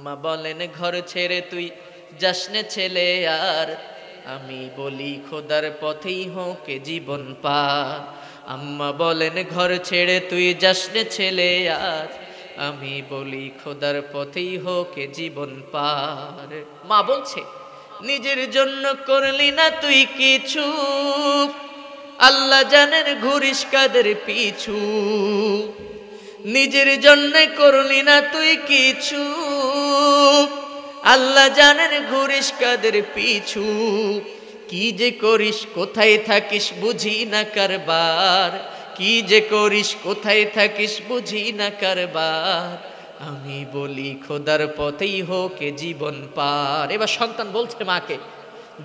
মা বলেন ঘর ছেড়ে তুই যাসনে ছেলে আর, আমি বলি খোদার পথেই হোক জীবন পার। আম্মা বলেন ঘর ছেড়ে তুই যাসনে ছেলে আর, আমি বলি খোদার পথেই হোক জীবন পার। মা বলছে নিজের জন্য করলি না তুই কিছু, আল্লাহ জানেন ঘুরিস কাদের পিছু। নিজের জন্য করলি না তুই কিছু, আল্লাহ জানেন ঘুরিস কাদের পিছু। কি যে করিস কোথায় থাকিস বুঝি না কারবার, কি যে করিস কোথায় থাকিস বুঝি না কারবার। আমি বলি খোদার পথেই হোক জীবন পার। এবার সন্তান বলছে মাকে,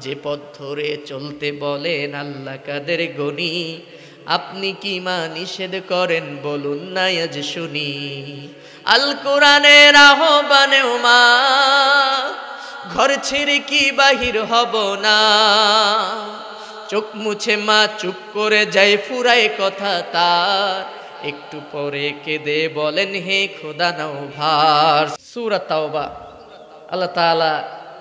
যে পথ ধরে চলতে বলেন আল্লাহ কাদের গনি, আপনি কি মা নিষেধ করেন বলুন না আজ শুনি। আল কোরআনের আহ্বানেও মা ঘর ছেড়ে কি বাহির হব না। চোখ মুছে মা চুপ করে যায় ফুরায় কথা তার, একটু পরে কেঁদে বলেন হে খোদা নাও ভার। সূরা তাওবা, আল্লাহ তাআলা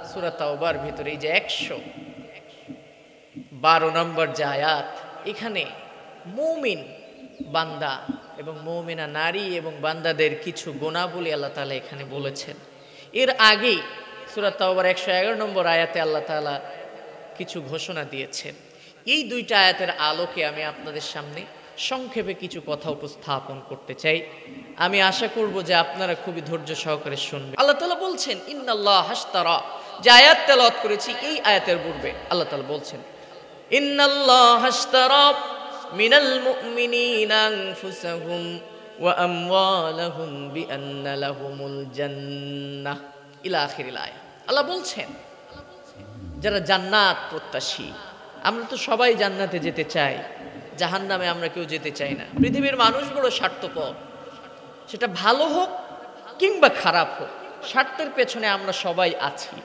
সূরা তাওবার ভিতরে এই যে 112 নম্বর যে আয়াত, এখানে মুমিন বান্দা এবং মুমিনা নারী এবং বান্দাদের কিছু গুণাবলী আল্লাহ তাআলা এখানে বলেছেন। এর আগেই সূরা তাওবার 111 নম্বর আয়াতে আল্লাহ তাআলা কিছু ঘোষণা দিয়েছেন। এই দুইটা আয়াতের আলোকে আমি আপনাদের সামনে সংক্ষেপে কিছু কথা উপস্থাপন করতে চাই। আমি আশা করব যে আপনারা খুবই ধৈর্য সহকারে শুনবেন। আল্লাহ তাআলা বলছেন ইন্নাল্লাহ হাশতারা, যে আয়াত তেলাওয়াত করেছি এই আয়াতের পূর্বে আল্লাহ তাআলা বলছেন ইন্নাল্লাহ হাশতারা মিনাল মুমিনিনা আনফুসাহুম ওয়া আমওয়ালাহুম বিআন্না লাহুমুল জান্নাহ ইলা আখিরিল আয়াত। আল্লাহ বলছেন যারা জান্নাত প্রত্যাশী, আমরা তো সবাই জান্নাতে যেতে চাই, জাহান্নামে আমরা কেউ যেতে চাই না। পৃথিবীর মানুষ বড় স্বার্থপর, সেটা ভালো হোক কিংবা খারাপ হোক, স্বার্থের পেছনে আমরা সবাই আছি।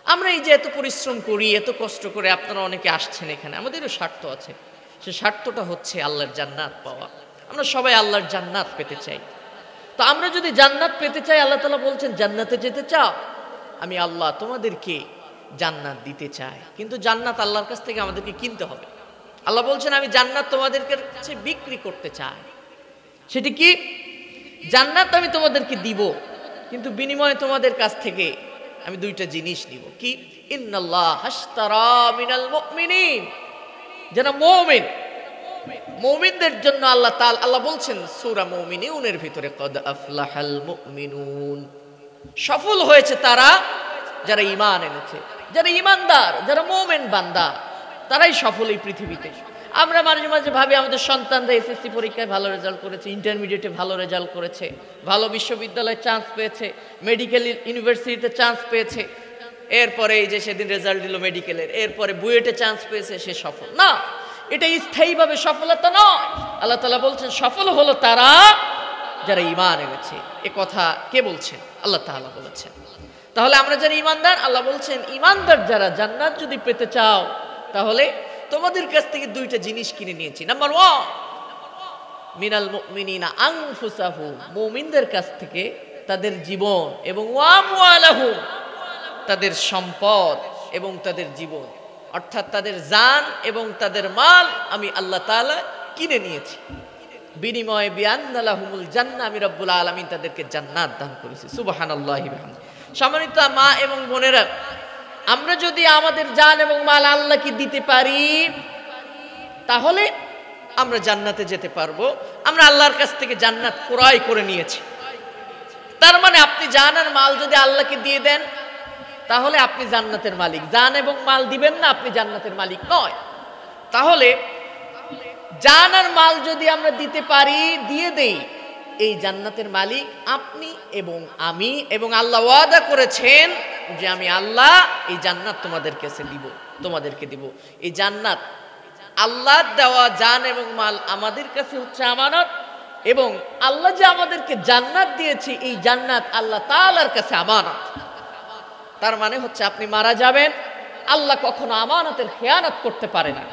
আমরা এই যে এত পরিশ্রম করি, এত কষ্ট করে, আপনারা অনেকে আসছেন এখানে, আমাদেরও স্বার্থ আছে। সে স্বার্থটা হচ্ছে আল্লাহর জান্নাত পাওয়া। আমরা সবাই আল্লাহর জান্নাত পেতে চাই। তো আমরা যদি জান্নাত পেতে চাই, আল্লাহ তাআলা বলছেন জান্নাতে যেতে চাও, আমি আল্লাহ তোমাদেরকে জান্নাত দিতে চাই। কিন্তু জান্নাত আল্লাহর কাছ থেকে আমাদেরকে কিনতে হবে। আল্লাহ বলছেন আমি জান্নাত তোমাদের কাছে বিক্রি করতে চাই। সেটি কি? জান্নাত আমি তোমাদেরকে দিব, কিন্তু বিনিময়ে তোমাদের কাছ থেকে আমি দুইটা জিনিস নিব। কি? ইন্নাল্লাহ হাশতারা মিনাল মুমিনিন, যারা মুমিন, মুমিনদের জন্য আল্লাহ বলছেন সূরা মুমিনুনের ভিতরে কদ আফলাহাল মুমিনুন, সফল হয়েছে তারা যারা ঈমান এনেছে, যারা ঈমানদার, যারা মুমিন বান্দা, তারাই সফল এই পৃথিবীতে। আমরা মাঝে মাঝে ভাবি আমাদের সন্তানরা এসএসসি পরীক্ষায় ভালো রেজাল্ট করেছে, ইন্টারমিডিয়েটে ভালো রেজাল্ট করেছে, ভালো বিশ্ববিদ্যালয়ে চান্স পেয়েছে, মেডিকেল ইউনিভার্সিটিতে চান্স পেয়েছে, এরপরে এই যে সেদিন রেজাল্ট দিল মেডিকেলের, এরপরে বুয়েটে চান্স পেয়েছে, সে সফল না। এটা স্থায়ীভাবে সফলতা নয়। আল্লাহ তাআলা বলছেন সফল হলো তারা যারা ঈমান এনেছে। এ কথা কে বলছেন? আল্লাহ তাআলা বলেছেন। তাহলে আমরা যারা ঈমানদার, আল্লাহ বলছেন ঈমানদার যারা, জান্নাত যদি পেতে চাও তাহলে তোমাদের কাছ থেকে দুইটা জিনিস কিনে নিয়েছি। নাম্বার 1, মিনাল মুমিনিনা আনফুসাহুম, মুমিনদের কাছ থেকে তাদের জীবন, এবং ওয়া আমওয়ালাহুম, তাদের সম্পদ এবং তাদের জীবন, অর্থাৎ তাদের জান এবং তাদের মাল আমি আল্লাহ তাআলা কিনে নিয়েছি। বিনিময়ে বিআন্না লাহুমুল জান্নাহ, আমি রব্বুল আলামিন তাদেরকে জান্নাত দান করেছি। সুবহানাল্লাহি ওয়া বিহামদিহি। সম্মানিত মা এবং বোনেরা, আমরা যদি আমাদের জান এবং মাল আল্লাহকে দিতে পারি তাহলে আমরা জান্নাতে যেতে পারবো। আমরা আল্লাহর কাছ থেকে জান্নাত ক্রয় করে নিয়েছি। তার মানে আপনি জান আর মাল যদি আল্লাহকে দিয়ে দেন তাহলে আপনি জান্নাতের মালিক। জান এবং মাল দিবেন না, আপনি জান্নাতের মালিক নয়। তাহলে জান আর মাল যদি আমরা দিতে পারি, দিয়ে দেই, এই জান্নাতের মালিক আপনি এবং আমি, এবং আল্লাহ ওয়াদা করেছেন যে আমি আল্লাহ এই জান্নাত তোমাদের কাছে দিব, তোমাদেরকে দিব। এই জান্নাত আল্লাহ দেওয়া জান এবং মাল আমাদের কাছে হচ্ছে আমানত, এবং আল্লাহ যে আমাদেরকে জান্নাত দিয়েছে এই জান্নাত আল্লাহ তাআলার কাছে আমানত। তার মানে হচ্ছে আপনি মারা যাবেন, আল্লাহ কখনো আমানতের খেয়ানত করতে পারে না।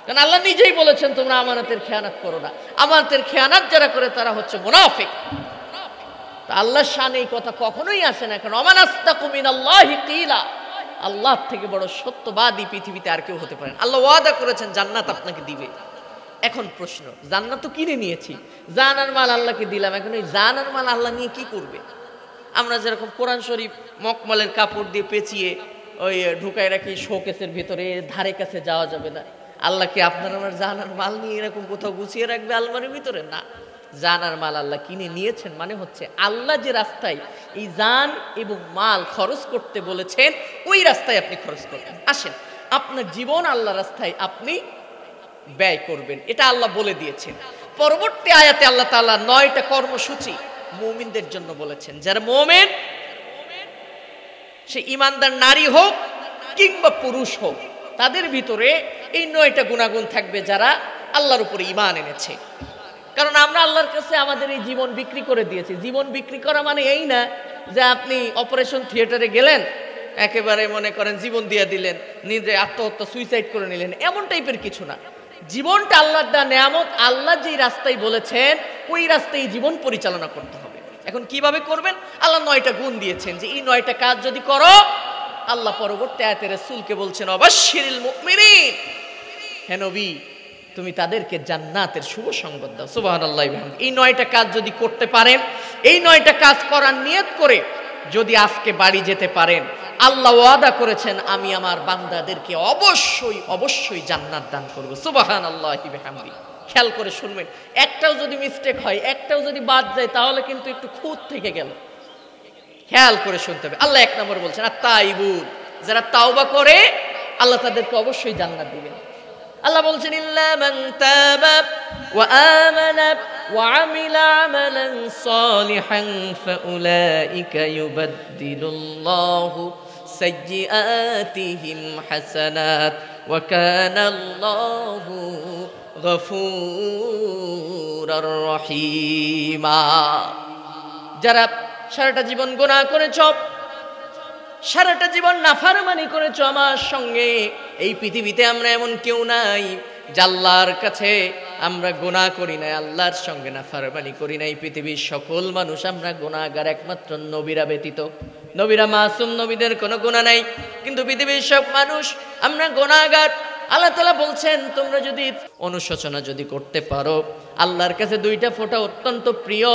কারণ আল্লাহ নিজেই বলেছেন তোমরা আমানতের খেয়ানত করো না। আমানতের খেয়ানত যারা করে তারা হচ্ছে মুনাফিক। আল্লাহর শানে এই কথা কখনোই আসে না, কারণ ওমান আস্তাকু মিনাল্লাহি কিলা, আল্লাহ থেকে বড় সত্যবাদী পৃথিবীতে আর কেউ হতে পারে না। আল্লাহ ওয়াদা করেছেন জান্নাত আপনাকে দিবে। এখন প্রশ্ন, জান্নাত তো কিনে নিয়েছি, জানার মাল আল্লাহকে দিলাম, এখন ওই জানার মাল আল্লাহ নিয়ে কি করবে? আমরা যেরকম কোরআন শরীফ মকমলের কাপড় দিয়ে পেঁচিয়ে ওই ঢুকাই রাখি শোকেসের ভিতরে, ধারে কাছে যাওয়া যাবে না, আল্লাহকে আপনার আমার জানার মাল নিয়ে এরকম কোথাও গুছিয়ে রাখবে আলমারির ভিতরে? না, জানার মাল আল্লাহ কিনে নিয়েছেন, মানে হচ্ছে আল্লাহ যে রাস্তায় এই জান এবং মাল খরচ করতে বলেছেন ওই রাস্তায় আপনি খরচ করবেন। আসেন, আপনার জীবন আল্লাহ রাস্তায় আপনি ব্যয় করবেন, এটা আল্লাহ বলে দিয়েছেন। পরবর্তী আয়াতে আল্লাহ তাআলা 9টা কর্মসূচি মুমিনদের জন্য বলেছেন। যারা মুমিন, সে ইমানদার নারী হোক কিংবা পুরুষ হোক, তাদের ভিতরে এই 9টা গুণাগুণ থাকবে যারা আল্লাহর উপরে ঈমান এনেছে। কারণ আমরা আল্লাহর কাছে আমাদের এই জীবন বিক্রি করে দিয়েছি। জীবন বিক্রি করা মানে এই না যে আপনি অপারেশন থিয়েটারে গেলেন, একেবারে মনে করেন জীবন দিয়ে দিলেন, নিজে আত্মহত্যা সুইসাইড করে নিলেন, এমন টাইপের কিছু না। জীবনটা আল্লাহর দেওয়া নেয়ামত, আল্লাহ যেই রাস্তায় বলেছেন ওই রাস্তায় জীবন পরিচালনা করতে হবে। এখন কিভাবে করবেন? আল্লাহ 9টা গুণ দিয়েছেন যে এই 9টা কাজ যদি করো, আল্লাহ পরবর্তী আয়াতে রাসূলকে বলছেন অবাশশিরিল মুমিনিন, হে নবী তুমি তাদেরকে জান্নাতের শুভ সংবাদ দাও। সুবহানাল্লাহি ওয়া বিহামদিহি। এই 9টা কাজ যদি করতে পারেন, এই 9টা কাজ করার নিয়ত করে যদি আজকে বাড়ি যেতে পারেন, আল্লাহ ওয়াদা করেছেন আমি আমার বান্দাদেরকে অবশ্যই অবশ্যই জান্নাত দান করব। সুবহানাল্লাহি ওয়া বিহামদিহি। খেয়াল করে শুনবেন, একটাও যদি মিস্টেক হয়, একটাও যদি বাদ যায়, তাহলে কিন্তু একটু খুঁত থেকে গেল। খেয়াল করে শুনতে হবে। আল্লাহ 1 নম্বর বলছেন আত-তাইবুন, যারা তাওবা করে আল্লাহ তাদেরকে অবশ্যই জান্নাত দিবেন। আল্লাহ বলছেন ইল্লা মান তাবা ওয়া আমানা ওয়া আমিলা আমালান সালিহান ফাউলাইকা ইউবাদদিলুল্লাহু সাইয়্যাতিহিম হাসানাত ওয়া কানাল্লাহু গফুরুর রহিমা। যারা সারাটা জীবন গুনাহ করেছ, সারাটা জীবন নাফরমানি করেছ আমার সঙ্গে, এই পৃথিবীতে আমরা এমন কেউ নাই যে আল্লাহর কাছে আমরা গুনাহ করি নাই, আল্লাহর সঙ্গে নাফরমানি করি নাই। পৃথিবীর সকল মানুষ আমরা গুনাহগার, একমাত্র নবীরা ব্যতীত। নবীরা মাসুম, নবীদের কোনো গুনাহ নাই, কিন্তু পৃথিবীর সব মানুষ আমরা গুনাহগার। আল্লাহ তাআলা বলছেন তোমরা যদি অনুশোচনা যদি করতে পারো, আল্লাহর কাছে 2টা ফোঁটা অত্যন্ত প্রিয়।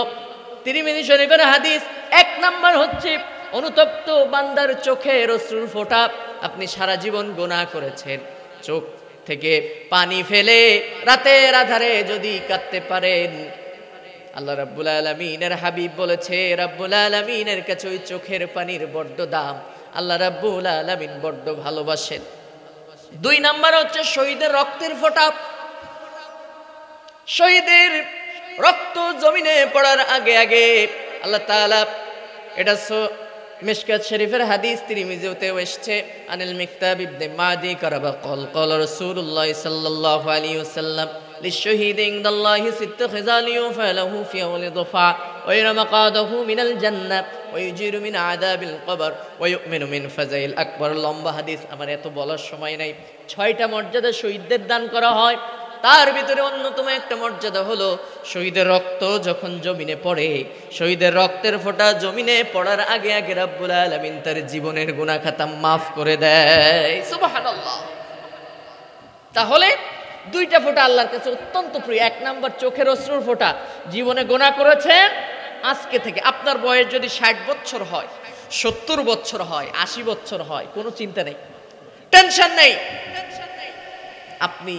তিরমিজি শরীফের হাদিস, 1 নাম্বার হচ্ছে অনুতপ্ত বান্দার চোখের অশ্রুর ফোঁটা। আপনি সারা জীবন গুনাহ করেছেন, চোখ থেকে পানি ফেলে রাতের আধারে যদি কাঁদতে পারেন, আল্লাহ রাব্বুল আলামিনের হাবিব বলেছে রাব্বুল আলামিনের কাছে ওই চোখের পানির বড্ড দাম, আল্লাহ রাব্বুল আলামিন বড্ড ভালোবাসেন। 2 নাম্বার হচ্ছে শহীদের রক্তের ফোঁটা। শহীদের রক্ত জমিনে পড়ার আগে আগে আল্লাহ তাআলা, এটা মিশকাত শরীফের হাদিস, তিরমিজিতেও এসেছে, আনিল মিকতাব ইবনে মাদি কারাবা ক্বাল ক্বাল রাসূলুল্লাহ সাল্লাল্লাহু আলাইহি ওয়াসাল্লাম লিশ-শাহীদি ইনদাল্লাহি সিত্তু খিসালি ফালাহু ফি আওলি দুফা ওয়া ইয়ারা মাকাদাহু মিনাল জান্নাহ ওয়া ইউজিরু মিন আযাবিল কবর ওয়া ইউমিনু মিন ফাযাইল আকবার। লম্বা হাদিস, আমার এত বলার সময় নাই। 6টা মর্যাদা শহীদদের দান করা হয়, তার ভিতরে অন্যতম একটা মর্যাদা হলো শহীদের রক্ত যখন জমিনে পড়ে, শহীদের রক্তের ফোঁটা জমিনে পড়ার আগে আগে রাব্বুল আলামিন তার জীবনের গুনাহ খাতা মাফ করে দেয়। সুবহানাল্লাহ। তাহলে 2টা ফোঁটা আল্লাহর কাছে অত্যন্ত প্রিয়। 1 নাম্বার চোখের অশ্রুর ফোঁটা। জীবনে গুনাহ করেছেন, আজকে থেকে আপনার বয়স যদি 60 বছর হয়, 70 বছর হয়, 80 বছর হয়, কোনো চিন্তা নেই, টেনশন নেই। আপনি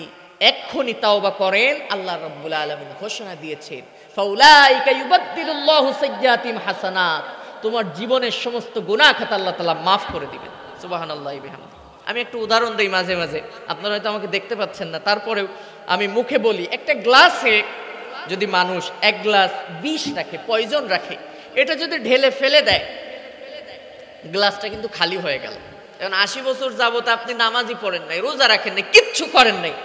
এক্ষুনি তাওবা করেন, আল্লাহ রাব্বুল আলামিন ঘোষণা দিয়েছেন ফাউলাইকা ইউবাদদিলুল্লাহু সাইয়্যাতিহিম হাসানাত, তোমার জীবনের সমস্ত গুনাহ খাতা আল্লাহ তাআলা মাফ করে দিবেন। সুবহানাল্লাহি বিহামদিহি। আমি একটু উদাহরণ দেই মাঝে মাঝে, আপনারা হয়তো আমাকে দেখতে পাচ্ছেন না, তারপরেও আমি মুখে বলি। একটা গ্লাসে যদি মানুষ 1 গ্লাস বিষ রাখে, পয়জন রাখে, এটা যদি ঢেলে ফেলে দেয়, গ্লাসটা কিন্তু খালি হয়ে গেল। এখন 80 বছর যাবত আপনি নামাজই পড়েন নাই, রোজা রাখেন নাই, কিচ্ছু করেন নাই,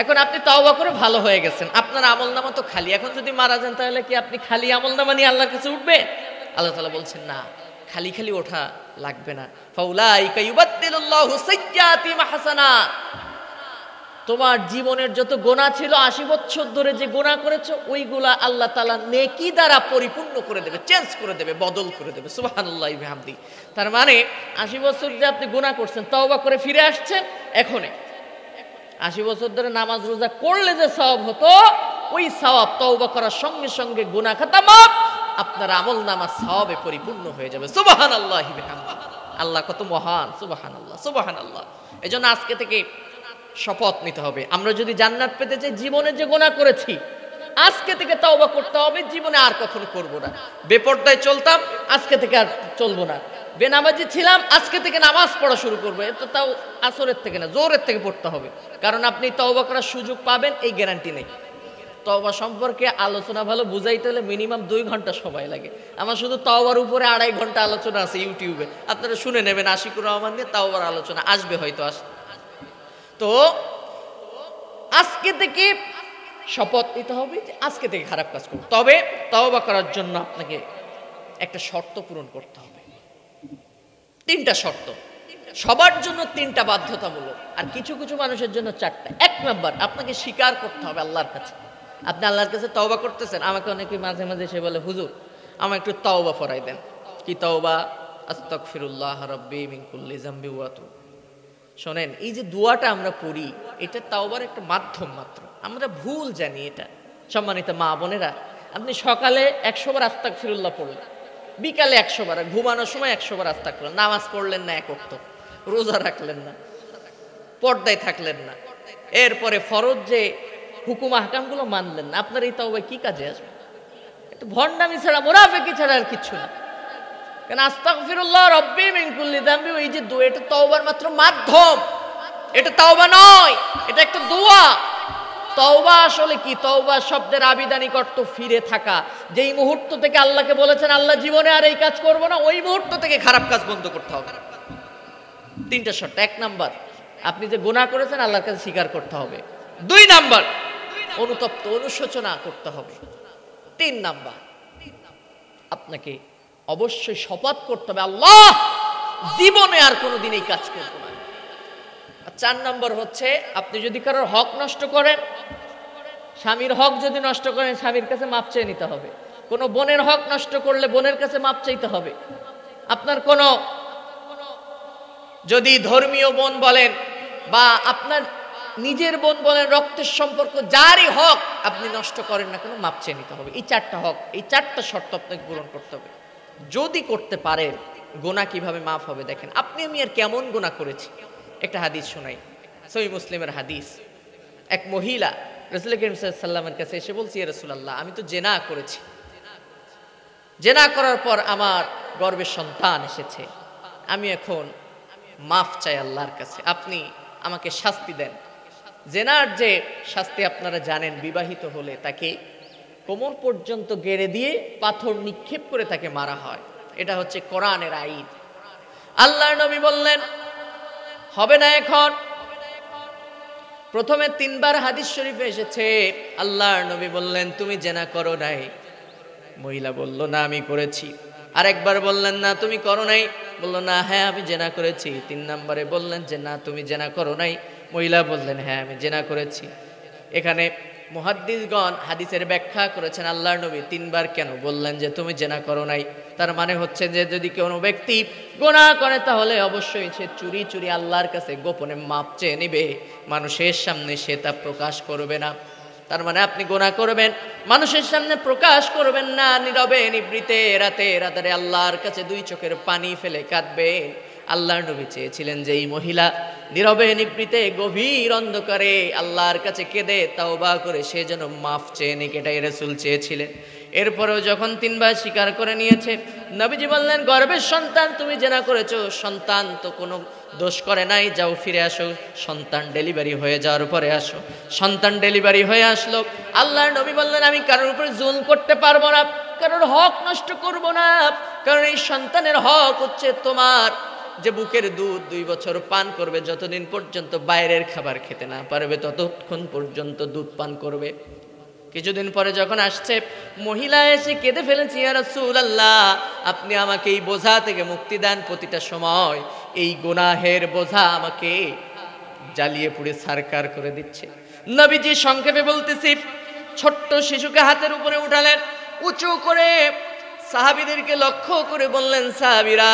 এখন আপনি তাওবা করে ভালো হয়ে গেছেন, আপনার আমলনামা তো খালি। এখন যদি মারা যান, তাহলে কি আপনি খালি আমলনামা নিয়ে আল্লাহর কাছে উঠবে? আল্লাহ তাআলা বলছেন না, খালি খালি ওঠা লাগবে না। ফাউলাইকা ইউবাদদিলুল্লাহু সাইয়্যাতিহিম হাসানাত, তোমার জীবনের যত গোনা ছিল 80 বছর ধরে যে গোনা করেছো ওইগুলা আল্লাহ তাআলা নেকি দ্বারা পরিপূর্ণ করে দেবে, চেঞ্জ করে দেবে, বদল করে দেবে। সুবহানাল্লাহি ওয়া বিহামদি। তার মানে 80 বছর যে আপনি গোনা করছেন, তওবা করে ফিরে আসছেন, এখনই 80 বছর ধরে নামাজ রোজা করলে যে সওয়াব হতো, ওই সওয়াব তওবা করার সঙ্গে সঙ্গে গুনাহ খাতা মাফ, আপনার আমলনামা সওয়াবে পরিপূর্ণ হয়ে যাবে। সুবহানাল্লাহি ওয়া বিহামদি। আল্লাহ কত মহান! সুবহানাল্লাহ, সুবহানাল্লাহ। এজন্য আজকে থেকে শপথ নিতে হবে, আমরা যদি জান্নাত পেতে চাই, জীবনে যে গুনাহ করেছি আজকে থেকে তওবা করতে হবে, জীবনে আর কখনো করব না। বেপরদায় চলতাম, আজকে থেকে আর চলবো না। বেনামাজি ছিলাম, আজকে থেকে নামাজ পড়া শুরু করবো। এটা তাও আসরের থেকে না, জোহরের থেকে পড়তে হবে, কারণ আপনি তওবা করার সুযোগ পাবেন এই গ্যারান্টি নেই। তওবা সম্পর্কে আলোচনা ভালো বুঝাইতে হলে মিনিমাম 2 ঘন্টা সময় লাগে। আমার শুধু তওবার উপরে 2.5 ঘন্টা আলোচনা আছে ইউটিউবে, আপনারা শুনে নেবেন। আশিকুর রহমান নিয়ে তওবার আলোচনা আসবে, হয়তো তো আজকে থেকে শপথ নিতে হবে যে আজকে থেকে খারাপ কাজ করব। তবে তওবা করার জন্য আপনাকে একটা শর্ত পূরণ করতে হবে, 3টা শর্ত। সবার জন্য 3টা বাধ্যতামূলক, আর কিছু কিছু মানুষের জন্য 4টা। 1 নাম্বার, আপনাকে স্বীকার করতে হবে আল্লাহর কাছে, আপনি আল্লাহর কাছে তওবা করতেছেন। আমাকে অনেকে মাঝে মাঝে এসে বলে, হুজুর আমার একটু তওবা ফরাই দেন। কি তওবা? আস্তাগফিরুল্লাহ রাব্বি মিন কুল্লি যামবি ওয়া আতুব। শোনেন, এই যে দোয়াটা আমরা পড়ি, এটা তাওবার একটা মাধ্যম মাত্র। আমরা ভুল জানি এটা। সম্মানিত মা বোনেরা, আপনি সকালে 100 বার আস্তাগফিরুল্লাহ পড়লেন, বিকালে 100 বার, ঘুমানোর সময় 100 বার আস্তাগফিরুল্লাহ, নামাজ পড়লেন না, 1 ওয়াক্ত রোজা রাখলেন না, পর্দায় থাকলেন না, এরপরে ফরজ যে হুকুম আহকামগুলো মানলেন না, আপনার এই তাওবা কি কাজে আসবে? একটু ভণ্ডামি ছাড়া, মুনাফিকি ছাড়া আর কিছু না। কারণ আস্তাগফিরুল্লাহ রাব্বি মিন কুল্লি যামবি, এই যে দোয়া, এটা তওবার মাত্র মাধ্যম, এটা তওবা নয়, এটা একটা দোয়া। তওবা আসলে কি? তওবা শব্দের আবিধানিক অর্থ ফিরে থাকা। যেই মুহূর্ত থেকে আল্লাহকে বলেছেন আল্লাহ জীবনে আর এই কাজ করব না, ওই মুহূর্ত থেকে খারাপ কাজ বন্ধ করতে হবে। 3টা শর্ত। 1 নাম্বার, আপনি যে গুনাহ করেছেন আল্লাহর কাছে স্বীকার করতে হবে। 2 নাম্বার, অনুতপ্ত অনুশোচনা করতে হবে। 3 নাম্বার, আপনাকে অবশ্যই শপথ করতে হবে আল্লাহ জীবনে আর কোনোদিন এই কাজ করব না। আর 4 নম্বর হচ্ছে, আপনি যদি কারোর হক নষ্ট করেন, স্বামীর হক যদি নষ্ট করেন, স্বামীর কাছে মাপ চেয়ে নিতে হবে। কোনো বোনের হক নষ্ট করলে বোনের কাছে মাপ চাইতে হবে। আপনার কোনো যদি ধর্মীয় বোন বলেন বা আপনার নিজের বোন বলেন, রক্তের সম্পর্ক যারই হক আপনি নষ্ট করেন না কেন, মাপ চেয়ে নিতে হবে। এই 4টা হক, এই 4টা শর্ত আপনাকে পূরণ করতে হবে। যদি করতে পারেন, গুনাহ কিভাবে মাফ হবে দেখেন। আপনি আমি আর কেমন গুনাহ করেছি, একটা হাদিস শোনাই, সহিহ মুসলিমের হাদিস। এক মহিলা রাসূল করিম সাল্লাল্লাহু আলাইহি ওয়াসাল্লামের কাছে এসে বলছে, ইয়া রাসূলুল্লাহ, আমি তো জিনা করেছি, জিনা করার পর আমার গর্ভে সন্তান এসেছে, আমি এখন মাফ চাই আল্লাহর কাছে, আপনি আমাকে শাস্তি দেন। জিনার যে শাস্তি আপনারা জানেন, বিবাহিত হলে তাকে কোমর পর্যন্ত গেড়ে দিয়ে পাথর নিক্ষেপ করে তাকে মারা হয়। এটা হচ্ছে কোরআনের আইন। আল্লাহর নবী বললেন হবে না। এখন প্রথমে 3 বার হাদিস শরীফে এসেছে, আল্লাহর নবী বললেন তুমি জিনা করো নাই, মহিলা বলল না আমি করেছি। আরেকবার বললেন না তুমি করো নাই, বলল না হ্যাঁ আমি জিনা করেছি। 3 নম্বরে বললেন যে না তুমি জিনা করো নাই, মহিলা বললেন হ্যাঁ আমি জিনা করেছি। এখানে মুহাদ্দিসগণ হাদিসের ব্যাখ্যা করেছেন, আল্লাহর নবী 3 বার কেন বললেন যে তুমি জিনা করো নাই? তার মানে হচ্ছে যে যদি কোনো ব্যক্তি গুনাহ করে তাহলে অবশ্যই সে চুরি চুরি আল্লাহর কাছে গোপনে মাপ চেয়ে নেবে, মানুষের সামনে সে তা প্রকাশ করবে না। তার মানে আপনি গুনাহ করবেন, মানুষের সামনে প্রকাশ করবেন না, নীরবে নিভৃতে রাতে রাতে আল্লাহর কাছে 2 চোখের পানি ফেলে কাঁদবেন। আল্লাহর নবী চেয়েছিলেন যে এই মহিলা নীরবে নিভৃতে গভীর অন্ধকারে আল্লাহর কাছে কেঁদে তাওবা করে সে যেন মাফ চেয়ে নিক, এটাই রাসূল চেয়েছিলেন। এরপরেও যখন 3 বার স্বীকার করে নিয়েছে, নবীজি বললেন গর্ভের সন্তান তুমি জিনা করেছো, সন্তান তো কোনো দোষ করে নাই, যাও ফিরে আসো, সন্তান ডেলিভারি হয়ে যাওয়ার পরে আসো। সন্তান ডেলিভারি হয়ে আসলো। আল্লাহর নবী বললেন আমি কারোর উপরে জুলম করতে পারবো না, কারোর হক নষ্ট করব না, কারণ এই সন্তানের হক হচ্ছে তোমার যে বুকের দুধ 2 বছর পান করবে, যতদিন পর্যন্ত বাইরের খাবার খেতে না পারবে ততক্ষণ পর্যন্ত দুধ পান করবে। কিছুদিন পরে যখন আসছে, মহিলা এসে কেঁদে ফেলেছে, ইয়া রাসূলুল্লাহ আপনি আমাকে এই বোঝা থেকে মুক্তি দেন, প্রতিটা সময় এই গুনাহের বোঝা আমাকে জ্বালিয়ে পুড়ে ছারখার করে দিচ্ছে। নবীজি সংক্ষেপে বলতেছি, ছোট্ট শিশুকে হাতের উপরে উঠালেন, উঁচু করে সাহাবীদেরকে লক্ষ্য করে বললেন, সাহাবীরা,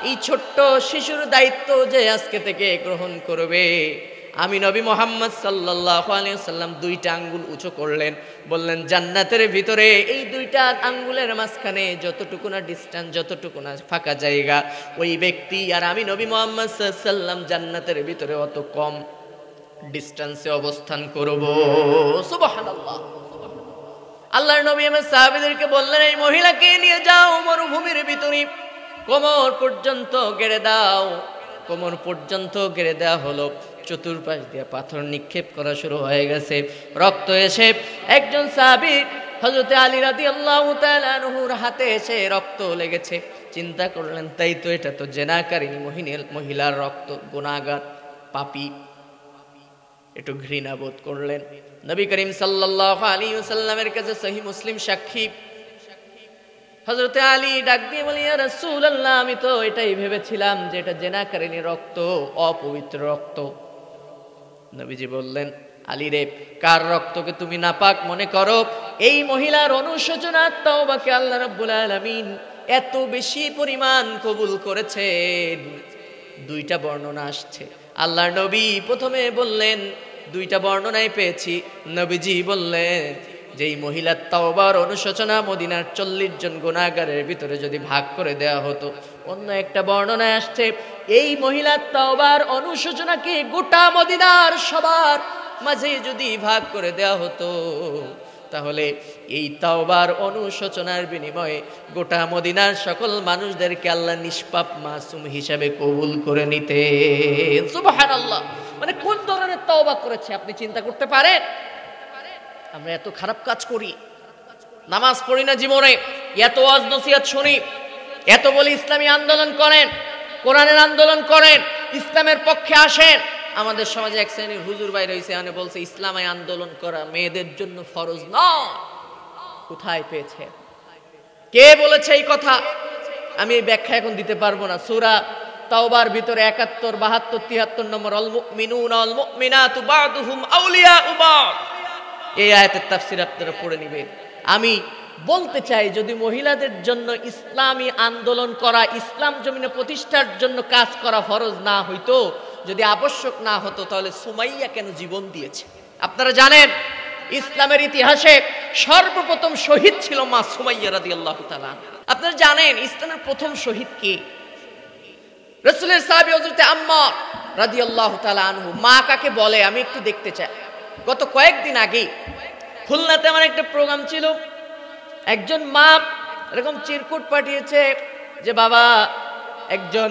এই ছোট্ট শিশুর দায়িত্ব যে আজকে থেকে গ্রহণ করবে। আমি নবী মুহাম্মদ সাল্লাল্লাহু আলাইহি ওয়াসাল্লাম দুইটা আঙ্গুল উঁচু করলেন, বললেন জান্নাতের ভিতরে এই দুইটা আঙ্গুলের মাঝখানে যতটুকু না ডিস্টেন্স, যতটুকু না ফাঁকা জায়গা, ওই ব্যক্তি আর আমি নবী মুহাম্মদ সাল্লাল্লাহু আলাইহি ওয়াসাল্লাম জান্নাতের ভিতরে অত কম ডিস্টেন্সে অবস্থান করব। সুবহানাল্লাহ। আল্লাহর নবী আমার সাহাবীদেরকে বললেন, এই মহিলাকে নিয়ে যাও মরুভূমির ভিতরে, কোমর পর্যন্ত গেড়ে দাও। কোমর পর্যন্ত গেড়ে দেওয়া হলো। চতুর্পাশ দিয়ে পাথর নিক্ষেপ করা শুরু হয়ে গেছে। রক্ত এসে একজন সাহাবী হযরত আলী রাদিয়াল্লাহু তাআলা আনহুর হাতে এসে রক্ত লেগেছে। চিন্তা করলেন, তাই তো, এটা তো জেনাকারিনী মহিলার রক্ত, গুনাহগার, পাপী। একটু ঘৃণা বোধ করলেন। নবী করিম সাল্লাল্লাহু আলাইহি ওয়াসাল্লামের কাছে সহিহ মুসলিম সাক্ষী, হযরত আলী ডাক দিয়ে বলেন, ইয়া রাসূলুল্লাহ, আমি তো এটাই ভেবেছিলাম যে এটা জেনাকারিনী রক্ত, অপবিত্র রক্ত। নবীজি বললেন, আলী রে, কার রক্তকে তুমি নাপাক মনে করো? এই মহিলার অনুশোচনা তওবাকে আল্লাহ রাব্বুল আলামিন এত বেশি পরিমাণ কবুল করেছেন। দুইটা বর্ণনা আসছে। আল্লাহর নবী প্রথমে বললেন, দুইটা বর্ণনায় পেয়েছি, নবীজি বললেন যে এই মহিলার তাওবার অনুশোচনা মদিনার 40 জন গুনাহগারের ভিতরে যদি ভাগ করে দেওয়া হতো। অন্য একটা বর্ণনায় আসছে, এই মহিলার তাওবার অনুশোচনাকে গোটা মদিনার সবার মাঝে যদি ভাগ করে দেওয়া হতো, তাহলে এই তাওবার অনুশোচনার বিনিময়ে গোটা মদিনার সকল মানুষদেরকে আল্লাহ নিষ্পাপ মাসুম হিসাবে কবুল করে নিতেন। সুবহানাল্লাহ। মানে কোন ধরনের তওবা করেছে আপনি চিন্তা করতে পারেন? আমরা এত খারাপ কাজ করি, নামাজ পড়ি না জীবনে, এত ওয়াজ নসিহত শুনি, এত বলি ইসলামী আন্দোলন করেন, কোরআনের আন্দোলন করেন, ইসলামের পক্ষে আসেন। আমাদের সমাজে এক শ্রেণীর হুজুর ভাই রয়েছে, মানে বলছে ইসলামী আন্দোলন করা মেয়েদের জন্য ফরজ নয়। কোথায় পেয়েছে? কে বলেছে এই কথা? আমি এই ব্যাখ্যা এখন দিতে পারবো না। সূরা তাওবার ভিতরে 71, 72, 73 নম্বর, আল মুমিনুনা আল মুমিনাতু বা'দুহুম আউলিয়াউ বা'দ, এই আয়াতের তাফসীর আপনারা পড়ে নেবেন। আমি বলতে চাই, যদি মহিলাদের জন্য ইসলামী আন্দোলন করা, ইসলাম জমিনে প্রতিষ্ঠার জন্য কাজ করা ফরজ না হইতো, যদি আবশ্যক না হতো, তাহলে সুমাইয়া কেন জীবন দিয়েছে? আপনারা জানেন ইসলামের ইতিহাসে সর্বপ্রথম শহীদ ছিল মা সুমাইয়া রাদিয়াল্লাহু তাআলা। আপনারা জানেন ইসলামের প্রথম শহীদ কে? রাসূলের সাহাবী হযরত আম্মার রাদিয়াল্লাহু তাআলা আনহু। মা কাকে বলে আমি একটু দেখতে চাই। গত কয়েকদিন আগে খুলনাতে আমার একটা প্রোগ্রাম ছিল, একজন মা এরকম চিরকুট পাঠিয়েছে যে বাবা, একজন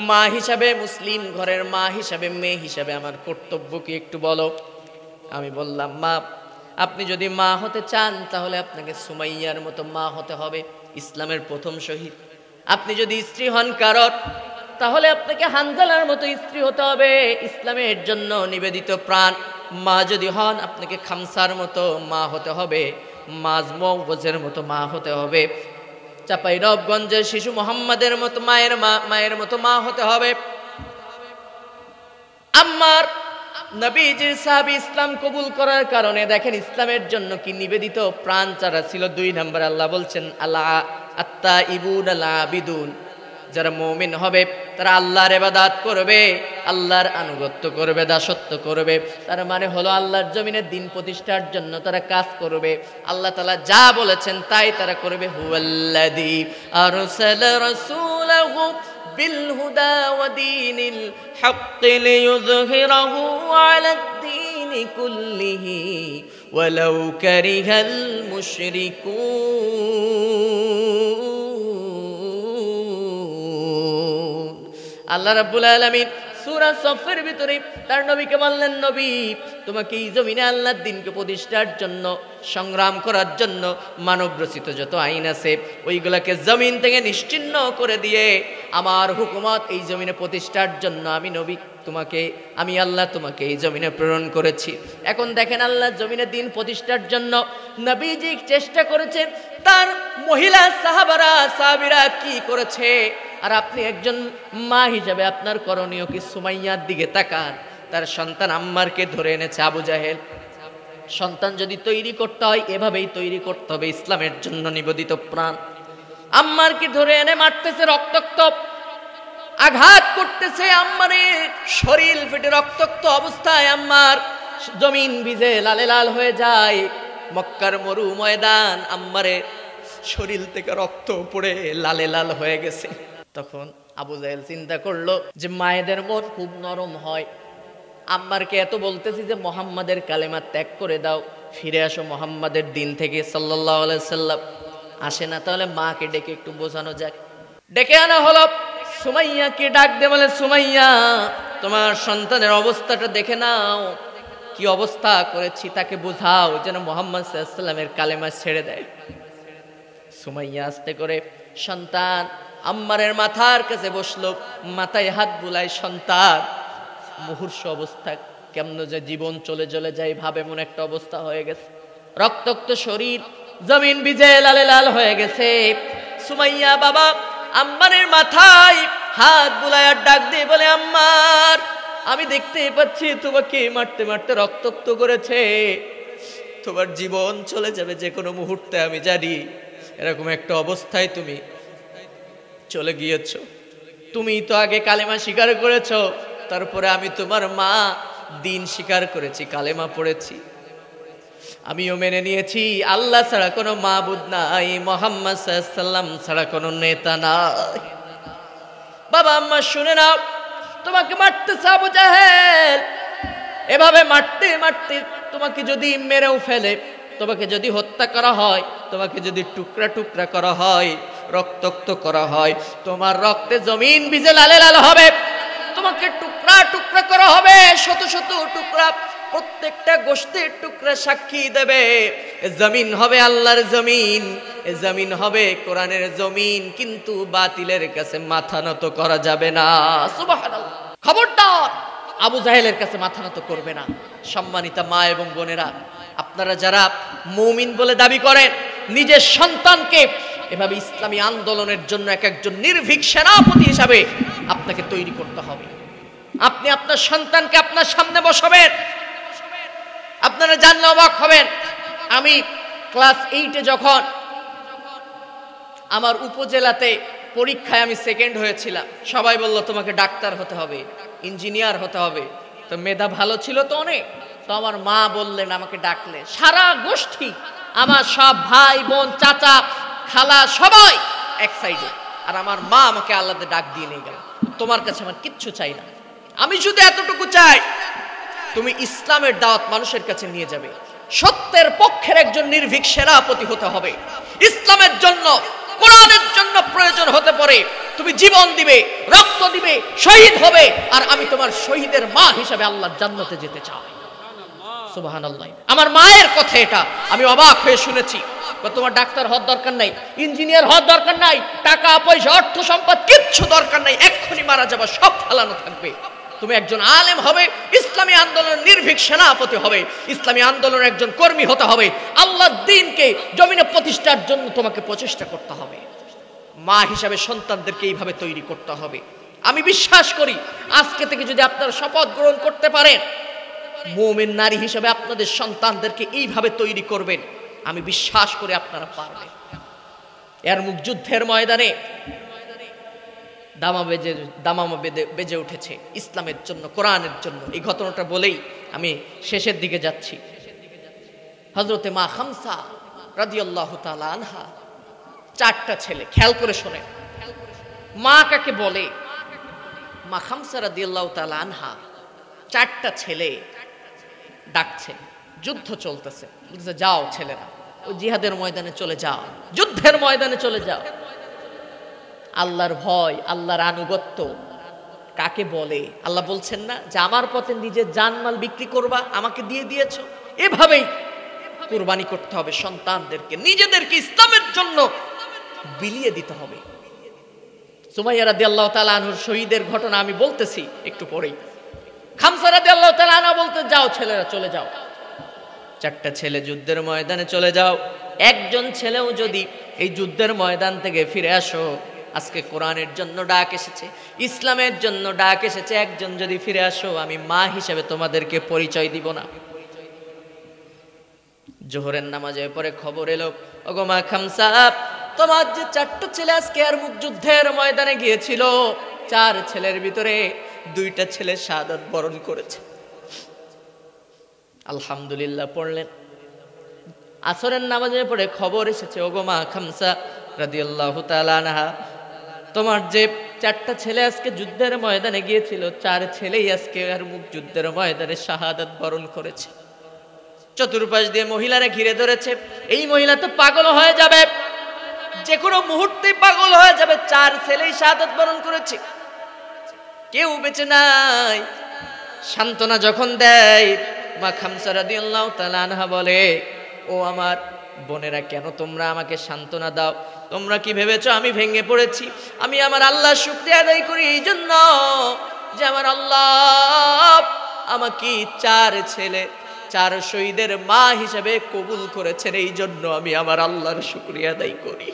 মা হিসাবে, মুসলিম ঘরের মা হিসাবে, মেয়ে হিসাবে আমার কর্তব্য কি একটু বলো। আমি বললাম, মা, আপনি যদি মা হতে চান তাহলে আপনাকে সুমাইয়ার মতো মা হতে হবে, ইসলামের প্রথম শহীদ। আপনি যদি স্ত্রী হন কারোর, তাহলে আপনাকে হানজালার মতো স্ত্রী হতে হবে, ইসলামের জন্য নিবেদিত প্রাণ। মা যদি হন, আপনাকে খামসার মতো মা হতে হবে, মাজমৌজের মতো মা হতে হবে, চাঁপাইনবাবগঞ্জের শিশু মোহাম্মদের মতো মায়ের মতো মা হতে হবে। আম্মার নবীজির সাহাবী, ইসলাম কবুল করার কারণে দেখেন ইসলামের জন্য কি নিবেদিত প্রাণ চারা ছিল। 2 নম্বর আল্লাহ বলছেন, আল্লাহ আত্তাইবুন আল আবিদুন, যারা মুমিন হবে তারা আল্লাহর ইবাদত করবে, আল্লাহর আনুগত্য করবে, দাসত্ব করবে। তার মানে হলো আল্লাহর জমিনের দ্বীন প্রতিষ্ঠার জন্য তারা কাজ করবে। আল্লাহ তাআলা যা বলেছেন তাই তারা করবে। হুয়াল্লাযী আরসালা রাসূলাহু বিল হুদা ওয়া দীনিল হাক্কি লিইয়ুযহিরাহু আলাদ-দীনি কুল্লিহি ওয়ালাউ কারিহাল মুশরিকুন। আল্লাহ রাব্বুল আলামিন সূরা সফের ভিতরে তার নবীকে বললেন, নবী, তোমাকে এই জমিনে আল্লাহর দ্বীনকে প্রতিষ্ঠার জন্য, সংগ্রাম করার জন্য মানব রচিত যত আইন আছে ওইগুলাকে জমিন থেকে নিশ্চিহ্ন করে দিয়ে আমার হুকুমত এই জমিনে প্রতিষ্ঠার জন্য আমি আল্লাহ তোমাকে এই জমিনে প্রেরণ করেছি। এখন দেখেন আল্লাহর জমিনে দ্বীন প্রতিষ্ঠার জন্য নবীজি চেষ্টা করেছেন, তার মহিলা সাহাবীরা কি করেছে। আর আপনি একজন মা হিসাবে আপনার করণীয় কি? সুমাইয়ার দিকে তাকান, তার সন্তান আম্মারকে ধরে এনেছে আবু জাহেল। সন্তান যদি তৈরি করতে হয় এভাবেই তৈরি করতে হবে, ইসলামের জন্য নিবেদিত প্রাণ। আম্মারকে ধরে এনে মারতেছে, রক্তাক্ত আঘাত করতেছে, আম্মারের শরীর ফেটে রক্তাক্ত অবস্থায় আম্মার জমিন ভিজে লালে লাল হয়ে যায়। মক্কার মরু ময়দান, আম্মারের শরীর থেকে রক্ত পড়ে লালে লাল হয়ে গেছে। তখন আবু জাহেল চিন্তা করলো যে মায়েদের মন খুব নরম হয়, আম্মারকে এত বলতেছি যে মোহাম্মদের কালেমা ত্যাগ করে দাও, ফিরে আসো মোহাম্মদের দিন থেকে সাল্লাল্লাহু আলাইহি সাল্লাম। আসে না, তাহলে মাকে ডেকে একটু বোঝানো যাক। ডেকে আনা হলো, সুমাইয়াকে ডাক দে, বলে সুমাইয়া তোমার সন্তানের অবস্থাটা দেখে নাও, কি অবস্থা করেছি, তাকে বোঝাও যেন মোহাম্মদ সাল্লাল্লাহু আলাইহি সাল্লামের কালেমা ছেড়ে দেয়। সুমাইয়া আস্তে করে সন্তান আম্মারের মাথার কাছে বসলো, মাথায় হাত বুলায়। সন্তান মুহূর্ষ অবস্থা, কেমন যে জীবন চলে চলে যায় ভাবে, এমন একটা অবস্থা হয়ে গেছে। রক্তাক্ত শরীর, জমিন ভিজে লালে লাল হয়ে গেছে। সুমাইয়া বাবা আম্মারের মাথায় হাত বুলায় আর ডাক দিয়ে বলে, আম্মার আমি দেখতে পাচ্ছি তোমাকে মারতে মারতে রক্তাক্ত করেছে, তোমার জীবন চলে যাবে যে কোনো মুহূর্তে, আমি জানি। এরকম একটা অবস্থায় তুমি চলে গিয়েছো, তুমি তো আগে কালেমা স্বীকার করেছো, তারপরে আমি তোমার মা দিন স্বীকার করেছি, কালেমা পড়েছি, আমিও মেনে নিয়েছি আল্লাহ ছাড়া কোনো মাবুদ নাই, মুহাম্মদ সাল্লাল্লাহু আলাইহি সাল্লাম ছাড়া কোনো নেতা নাই। বাবা আম্মা শুনে নাও, তোমাকে মারতেছে আবু জাহেল, এভাবে মারতে মারতে তোমাকে যদি মেরেও ফেলে, তোমাকে যদি হত্যা করা হয়, তোমাকে যদি টুকরা টুকরা করা হয়, রক্তাক্ত করা হয়, তোমার রক্তে জমিন ভিজে লালে লাল হবে, তোমাকে টুকরা টুকরা করা হবে, শত শত টুকরা, প্রত্যেকটা গোশতের টুকরা সাক্ষী দেবে এ জমিন হবে আল্লাহর জমিন, এ জমিন হবে কোরআনের জমিন, কিন্তু বাতিলের কাছে মাথা নত করা যাবে না। সুবহানাল্লাহ। খবরদার আবু জাহেলের কাছে মাথা নত করবে না। সম্মানিতা মা এবং বোনেরা, আপনারা যারা মুমিন বলে দাবি করেন, নিজের সন্তানকে এভাবে ইসলামী আন্দোলনের জন্য একজন নির্ভীক সেনাপতি হিসাবে আপনাকে তৈরি করতে হবে। আপনি আপনার সন্তানকে আপনার সামনে বসাবেন, আপনারা জানলে অবাক হবেন। আমি ক্লাস 8-এ যখন আমার উপজেলাতে পরীক্ষায় আমি সেকেন্ড হয়েছিলাম, সবাই বলল তোমাকে ডাক্তার হতে হবে, ইঞ্জিনিয়ার হতে হবে। তো মেধা ভালো ছিল তো অনেক, তো আমার মা বললেন, আমাকে ডাকলে, সারা গোষ্ঠী আমার সব ভাই বোন চাচা খালা সবাই এক সাইডে, আর আমার মা আমাকে আল্লাহতে ডাক দিয়ে নিয়ে গেল, তোমার কাছে আমার কিচ্ছু চাই না, আমি শুধু এতটুকু চাই তুমি ইসলামের দাওয়াত মানুষের কাছে নিয়ে যাবে, সত্যের পক্ষের একজন নির্ভীক সেনাপতি হতে হবে, ইসলামের জন্য কোরআনের জন্য প্রয়োজন হতে পারে তুমি জীবন দিবে, রক্ত দিবে, শহীদ হবে, আর আমি তোমার শহীদের মা হিসেবে আল্লাহর জান্নাতে যেতে চাই। সুবহানাল্লাহ। আমার মায়ের কথা এটা, আমি অবাক হয়ে শুনেছি। তোমার ডাক্তার হওয়ার দরকার নাই, ইঞ্জিনিয়ার হওয়ার দরকার নাই, টাকা পয়সা অর্থ সম্পদ কিচ্ছু দরকার নাই, এক্ষুনি মারা যাবে, সব ফালানো থাকবে, তুমি একজন আলেম হবে, ইসলামী আন্দোলনের নির্ভীক সেনাপতি হবে, ইসলামী আন্দোলনের একজন কর্মী হতে হবে, আল্লাহর দ্বীনকে জমিনে প্রতিষ্ঠার জন্য তোমাকে প্রচেষ্টা করতে হবে। মা হিসাবে সন্তানদেরকে এইভাবে তৈরি করতে হবে। আমি বিশ্বাস করি আজকে থেকে যদি আপনারা শপথ গ্রহণ করতে পারেন, মুমিন নারী হিসেবে আপনাদের সন্তানদেরকে এইভাবে তৈরি করবেন, আমি বিশ্বাস করি আপনারা পারবেন। এরমুক যুদ্ধের ময়দানে দামামা বেজে উঠেছে ইসলামের জন্য, কোরআনের জন্য। এই ঘটনাটা বলেই আমি শেষের দিকে যাচ্ছি। হযরতে মা খামসা রাদিয়াল্লাহু তাআলা আনহা, 4টা ছেলে, খেয়াল করে শোনেন মা কাকে বলে। মা খামসা রাদিয়াল্লাহু তাআলা আনহা 4টা ছেলে ডাকছে, যুদ্ধ চলতেছে, বলতেছে যাও ছেলেরা ওই জিহাদের ময়দানে চলে যাও, যুদ্ধের ময়দানে চলে যাও। আল্লাহর ভয়, আল্লাহর আনুগত্য কাকে বলে? আল্লাহ বলছেন না যে আমার পথে নিজের জানমাল বিক্রি করবা, আমাকে দিয়ে দিয়েছো। এভাবেই কুরবানি করতে হবে সন্তানদেরকে, নিজেদেরকে ইসলামের জন্য বিলিয়ে দিতে হবে। সুমাইয়া রাদিয়াল্লাহু তাআলা আনহুর শহীদের ঘটনা আমি বলতেছি একটু পরেই। খামসা রাদিয়াল্লাহু তাআলা আনহা বলতে, যাও ছেলেরা চলে যাও, 4টা ছেলে যুদ্ধের ময়দানে চলে যাও। একজন ছেলেও যদি এই যুদ্ধের ময়দান থেকে ফিরে আসো, আজকে কোরআনের জন্য ডাক এসেছে, ইসলামের জন্য ডাক এসেছে। একজন যদি ফিরে আসো, আমি মা হিসেবে তোমাদেরকে পরিচয় দিব না। জোহরের নামাজের পরে খবর এলো, ওগো মা খামসা, তোমার যে 4টা ছেলে আজকে আর মুখ যুদ্ধের ময়দানে গিয়েছিল, 4 ছেলের ভিতরে 2টা ছেলে শাহাদাত বরণ করেছে। আলহামদুলিল্লাহ পড়লেন। আসরের নামাজের পরে খবর এসেছে, ওগো মা খামসা রাদিয়াল্লাহু তাআলা আনহা, তোমার যে 4টা ছেলে আজকে যুদ্ধের ময়দানে গিয়েছিল, 4 ছেলেই আজকে আর মুখ যুদ্ধের ময়দানে শাহাদাত বরণ করেছে। চতুর্পাশ দিয়ে মহিলারা ঘিরে ধরেছে। এই মহিলা তো পাগল হয়ে যাবে, যে কোনো মুহূর্তে পাগল হয়ে যাবে। 4 ছেলেই শাহাদাত বরণ করেছে, কেউ বেঁচে নাই। সান্ত্বনা যখন দেয়, মা খামসা রাদিয়াল্লাহু তাআলা আনহা বলে, ও আমার বোনেরা, কেন তোমরা আমাকে সান্ত্বনা দাও? তোমরা কি ভেবেছো আমি ভেঙে পড়েছি? আমি আমার আল্লাহর শুকরিয়া আদায় করি এই জন্য যে আমার আল্লাহ আমাকে 4 ছেলে, 4 শহীদের মা হিসেবে কবুল করেছেন। এই জন্য আমি আমার আল্লাহর শুকরিয়া আদায় করি।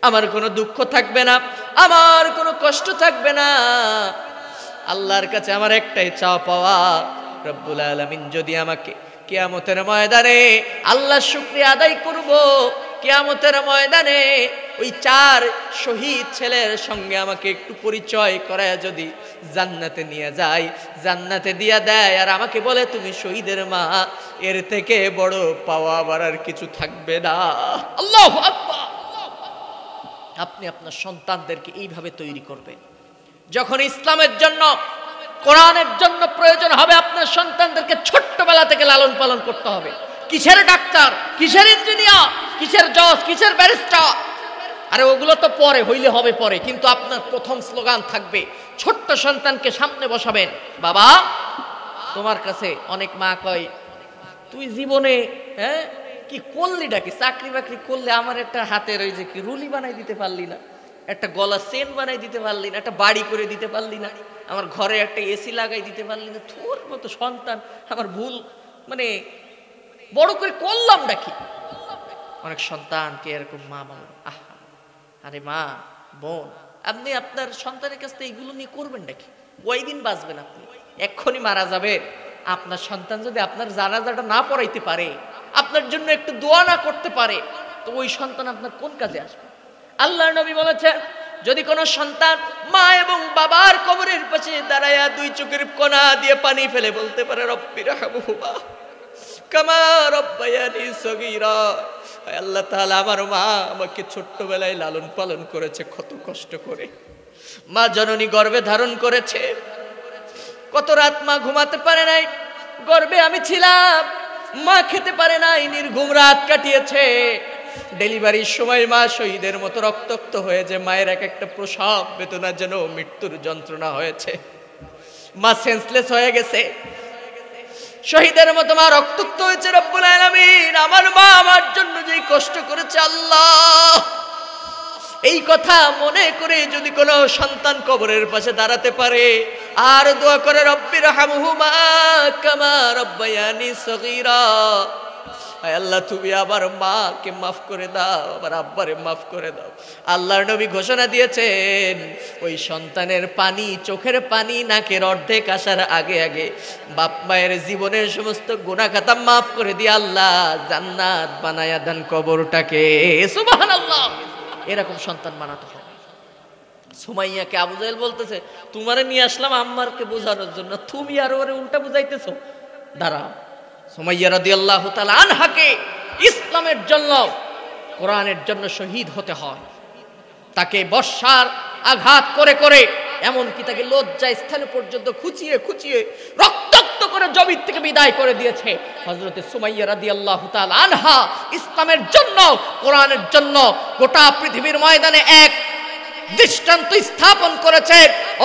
আমার কোনো দুঃখ থাকবে না, আমার কোনো কষ্ট থাকবে না। আল্লাহর কাছে আমার একটাই চাওয়া পাওয়া, রব্বুল আলামিন যদি আমাকে কিয়ামতের ময়দানে আল্লাহর শুকরিয়া আদায় করব, কিয়ামতের ময়দানে ওই 4 শহীদ ছেলের সঙ্গে আমাকে একটু পরিচয় করায় যদি জান্নাতে নিয়ে যায়, জান্নাতে দিয়া দেয়, আর আমাকে বলে তুমি শহীদের মা, এর থেকে বড় পাওয়া আবার আর কিছু থাকবে না। আল্লাহু আকবার। আপনি আপনার সন্তানদেরকে এইভাবে তৈরি করবেন। যখন ইসলামের জন্য, কোরআনের জন্য প্রয়োজন হবে, আপনার সন্তানদেরকে ছোট্টবেলা থেকে লালন পালন করতে হবে। কিসের ডাক্তার, কিসের ইঞ্জিনিয়ার, কিসের জজ, কিসের ব্যারিস্টার, আরে ওগুলো তো পরে হইলে হবে পরে, কিন্তু আপনার প্রথম স্লোগান থাকবে, ছোট্ট সন্তানকে সামনে বসাবেন, বাবা তোমার কাছে অনেক মা কয়, তুই জীবনে কি করলি, ডাকি চাকরি বাকরি করলে আমার একটা হাতের ওই যে কি রুলি বানাই দিতে পারলি না, একটা গলা চেন বানাই দিতে পারলি না, একটা বাড়ি করে দিতে পারলি না, আমার ঘরে একটা এসি লাগাই দিতে পারলি না। তোর মতো সন্তান আমার ভুল মানে বড় করে করলাম ডাকি। অনেক সন্তানকে এরকম মা বাবা, আহা আরে মা বোন, আপনি আপনার সন্তানের কাছ থেকে এইগুলো নিয়ে করবেন নাকি? ওই দিন বাঁচবেন আপনি, এক্ষুনি মারা যাবেন। আপনার সন্তান যদি আপনার জানাজাটা না পড়াইতে পারে, আপনার জন্য একটু দোয়া না করতে পারে, তো ওই সন্তান আপনার কোন কাজে আসবে? আল্লাহর নবী বলেছেন, যদি কোনো সন্তান মা এবং বাবার কবরের পাশে দাঁড়ায়া 2 চোখের কোনা দিয়ে পানি ফেলে বলতে পারে, রব্বিরহামহুমা কামা রব্বায়ানি সগীরা, আল্লাহ তাআলা আমার মা আমাকে ছোট্টবেলায় লালন পালন করেছে কত কষ্ট করে, মা জননী গর্ভে ধারণ করেছে, কত রাত মা ঘুমাতে পারে নাই, গর্ভে আমি ছিলাম, মা খেতে পারে নাই, নির্ঘুম রাত কাটিয়েছে। ডেলিভারির সময় মা শহীদের মতো রক্তাক্ত হয়ে যে মায়ের এক একটা প্রসব বেদনা যেন মৃত্যুর যন্ত্রণা হয়েছে, মা সেন্সলেস হয়ে গেছে, শহীদের মতো মা রক্তাক্ত হয়েছে। রব্বুল আলামিন আমার মা আমার জন্য যে কষ্ট করেছে, আল্লাহ এই কথা মনে করে যদি কোনো সন্তান কবরের পাশে দাঁড়াতে পারে আর দোয়া করে, রব্বিরহামহুমা কামা রব্বায়ানি সগীরা, আয় আল্লাহ তুমি আবার মাকে মাফ করে দাও, আবার আব্বারে মাফ করে দাও। আল্লাহর নবী ঘোষণা দিয়েছেন, ওই সন্তানের পানি, চোখের পানি নাকের অর্ধেক আসার আগে আগে বাপ মায়ের জীবনের সমস্ত গুনাহ খাতা মাফ করে দিয়ে আল্লাহ জান্নাত বানায়া দেন কবরটাকে। সুবহানাল্লাহ। এরকম সন্তান বানাতে হবে। সুমাইয়াকে আবু জাহেল বলতেছে, তোমারে নিয়ে আসলাম আম্মারকে বোঝানোর জন্য, তুমি আর ওরে উল্টা বুঝাইতেছো, দাঁড়াও। সুমাইয়া রাদিয়াল্লাহু তাআলা আনহাকে ইসলামের জন্য, কোরআনের জন্য শহীদ হতে হয়। তাকে বর্ষার আঘাত করে করে, এমনকি তাকে লজ্জা স্থানে পর্যন্ত খুঁচিয়ে খুঁচিয়ে রক্তাক্ত করে জমির থেকে বিদায় করে দিয়েছে হযরতে সুমাইয়া রাদিয়াল্লাহু তাআলা আনহা। ইসলামের জন্য, কোরআনের জন্য গোটা পৃথিবীর ময়দানে এক দৃষ্টান্ত স্থাপন করেছে।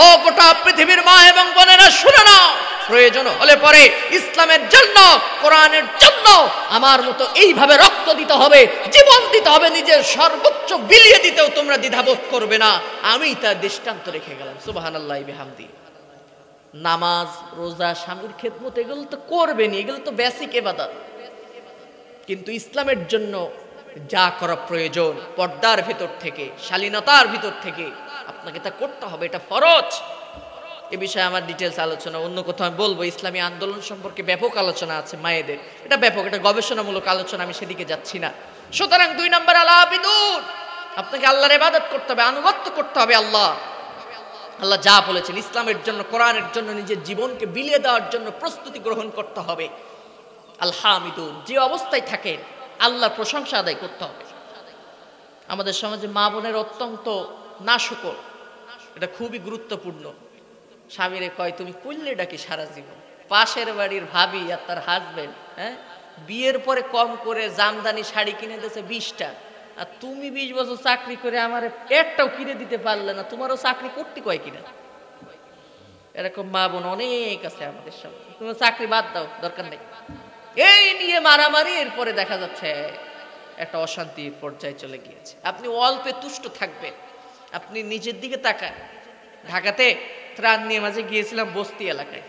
ও গোটা পৃথিবীর মা এবং বোনেরা শুনে নাও, প্রয়োজন হলে পরে ইসলামের জন্য, কোরআনের জন্য আমার মতো এইভাবে রক্ত দিতে হবে, জীবন দিতে হবে, নিজের সর্বোচ্চ বিলিয়ে দিতেও তোমরা দ্বিধাবোধ করবে না। আমি তার দৃষ্টান্ত রেখে গেলাম। সুবহানাল্লাহি বিহামদি। নামাজ, রোজা, স্বামীর খেদমত এগুলো তো করবেনই, এগুলো তো বেসিক ইবাদত। কিন্তু ইসলামের জন্য যা করা প্রয়োজন পর্দার ভিতর থেকে, শালীনতার ভিতর থেকে আপনাকে তা করতে হবে, এটা ফরজ। এ বিষয়ে আমার ডিটেলস আলোচনা অন্য কোথাও আমি বলবো। ইসলামী আন্দোলন সম্পর্কে ব্যাপক আলোচনা আছে মায়েদের, এটা ব্যাপক, এটা গবেষণামূলক আলোচনা, আমি সেদিকে যাচ্ছি না। সুতরাং 2 নম্বর আল আবিদুন, আপনাকে আল্লাহর ইবাদত করতে হবে, আনুগত্য করতে হবে। আল্লাহ যা বলেছেন ইসলামের জন্য, কোরআনের জন্য নিজের জীবনকে বিলিয়ে দেওয়ার জন্য প্রস্তুতি গ্রহণ করতে হবে। আল হামিদুন, যে অবস্থায় থাকেন আল্লাহর প্রশংসা আদায় করতে হবে। আমাদের সমাজে মা বোনের অত্যন্ত নাশুকর, এটা খুবই গুরুত্বপূর্ণ। স্বামীরে কয় তুমি কইলে ডাকি সারা জীবন, পাশের বাড়ির ভাবি আর তার হাজবেন্ড, হ্যাঁ, বিয়ের পরে কম করে জামদানি শাড়ি কিনে দিয়েছে 20টা, আর তুমি 20 বছর চাকরি করে আমার একটাও কিনে দিতে পারলে না, তোমারও চাকরি করতে কয় কিনা। এরকম মা বোন অনেক আছে আমাদের সমাজে। তুমি চাকরি বাদ দাও, দরকার নেই, এই নিয়ে মারামারি। এরপরে দেখা যাচ্ছে একটা অশান্তির পর্যায়ে চলে গিয়েছে। আপনি অল্পে তুষ্ট থাকবেন, আপনি নিচের দিকে তাকান। ঢাকাতে ত্রাণ নিয়ে মাঝে গিয়েছিলাম বস্তি এলাকায়,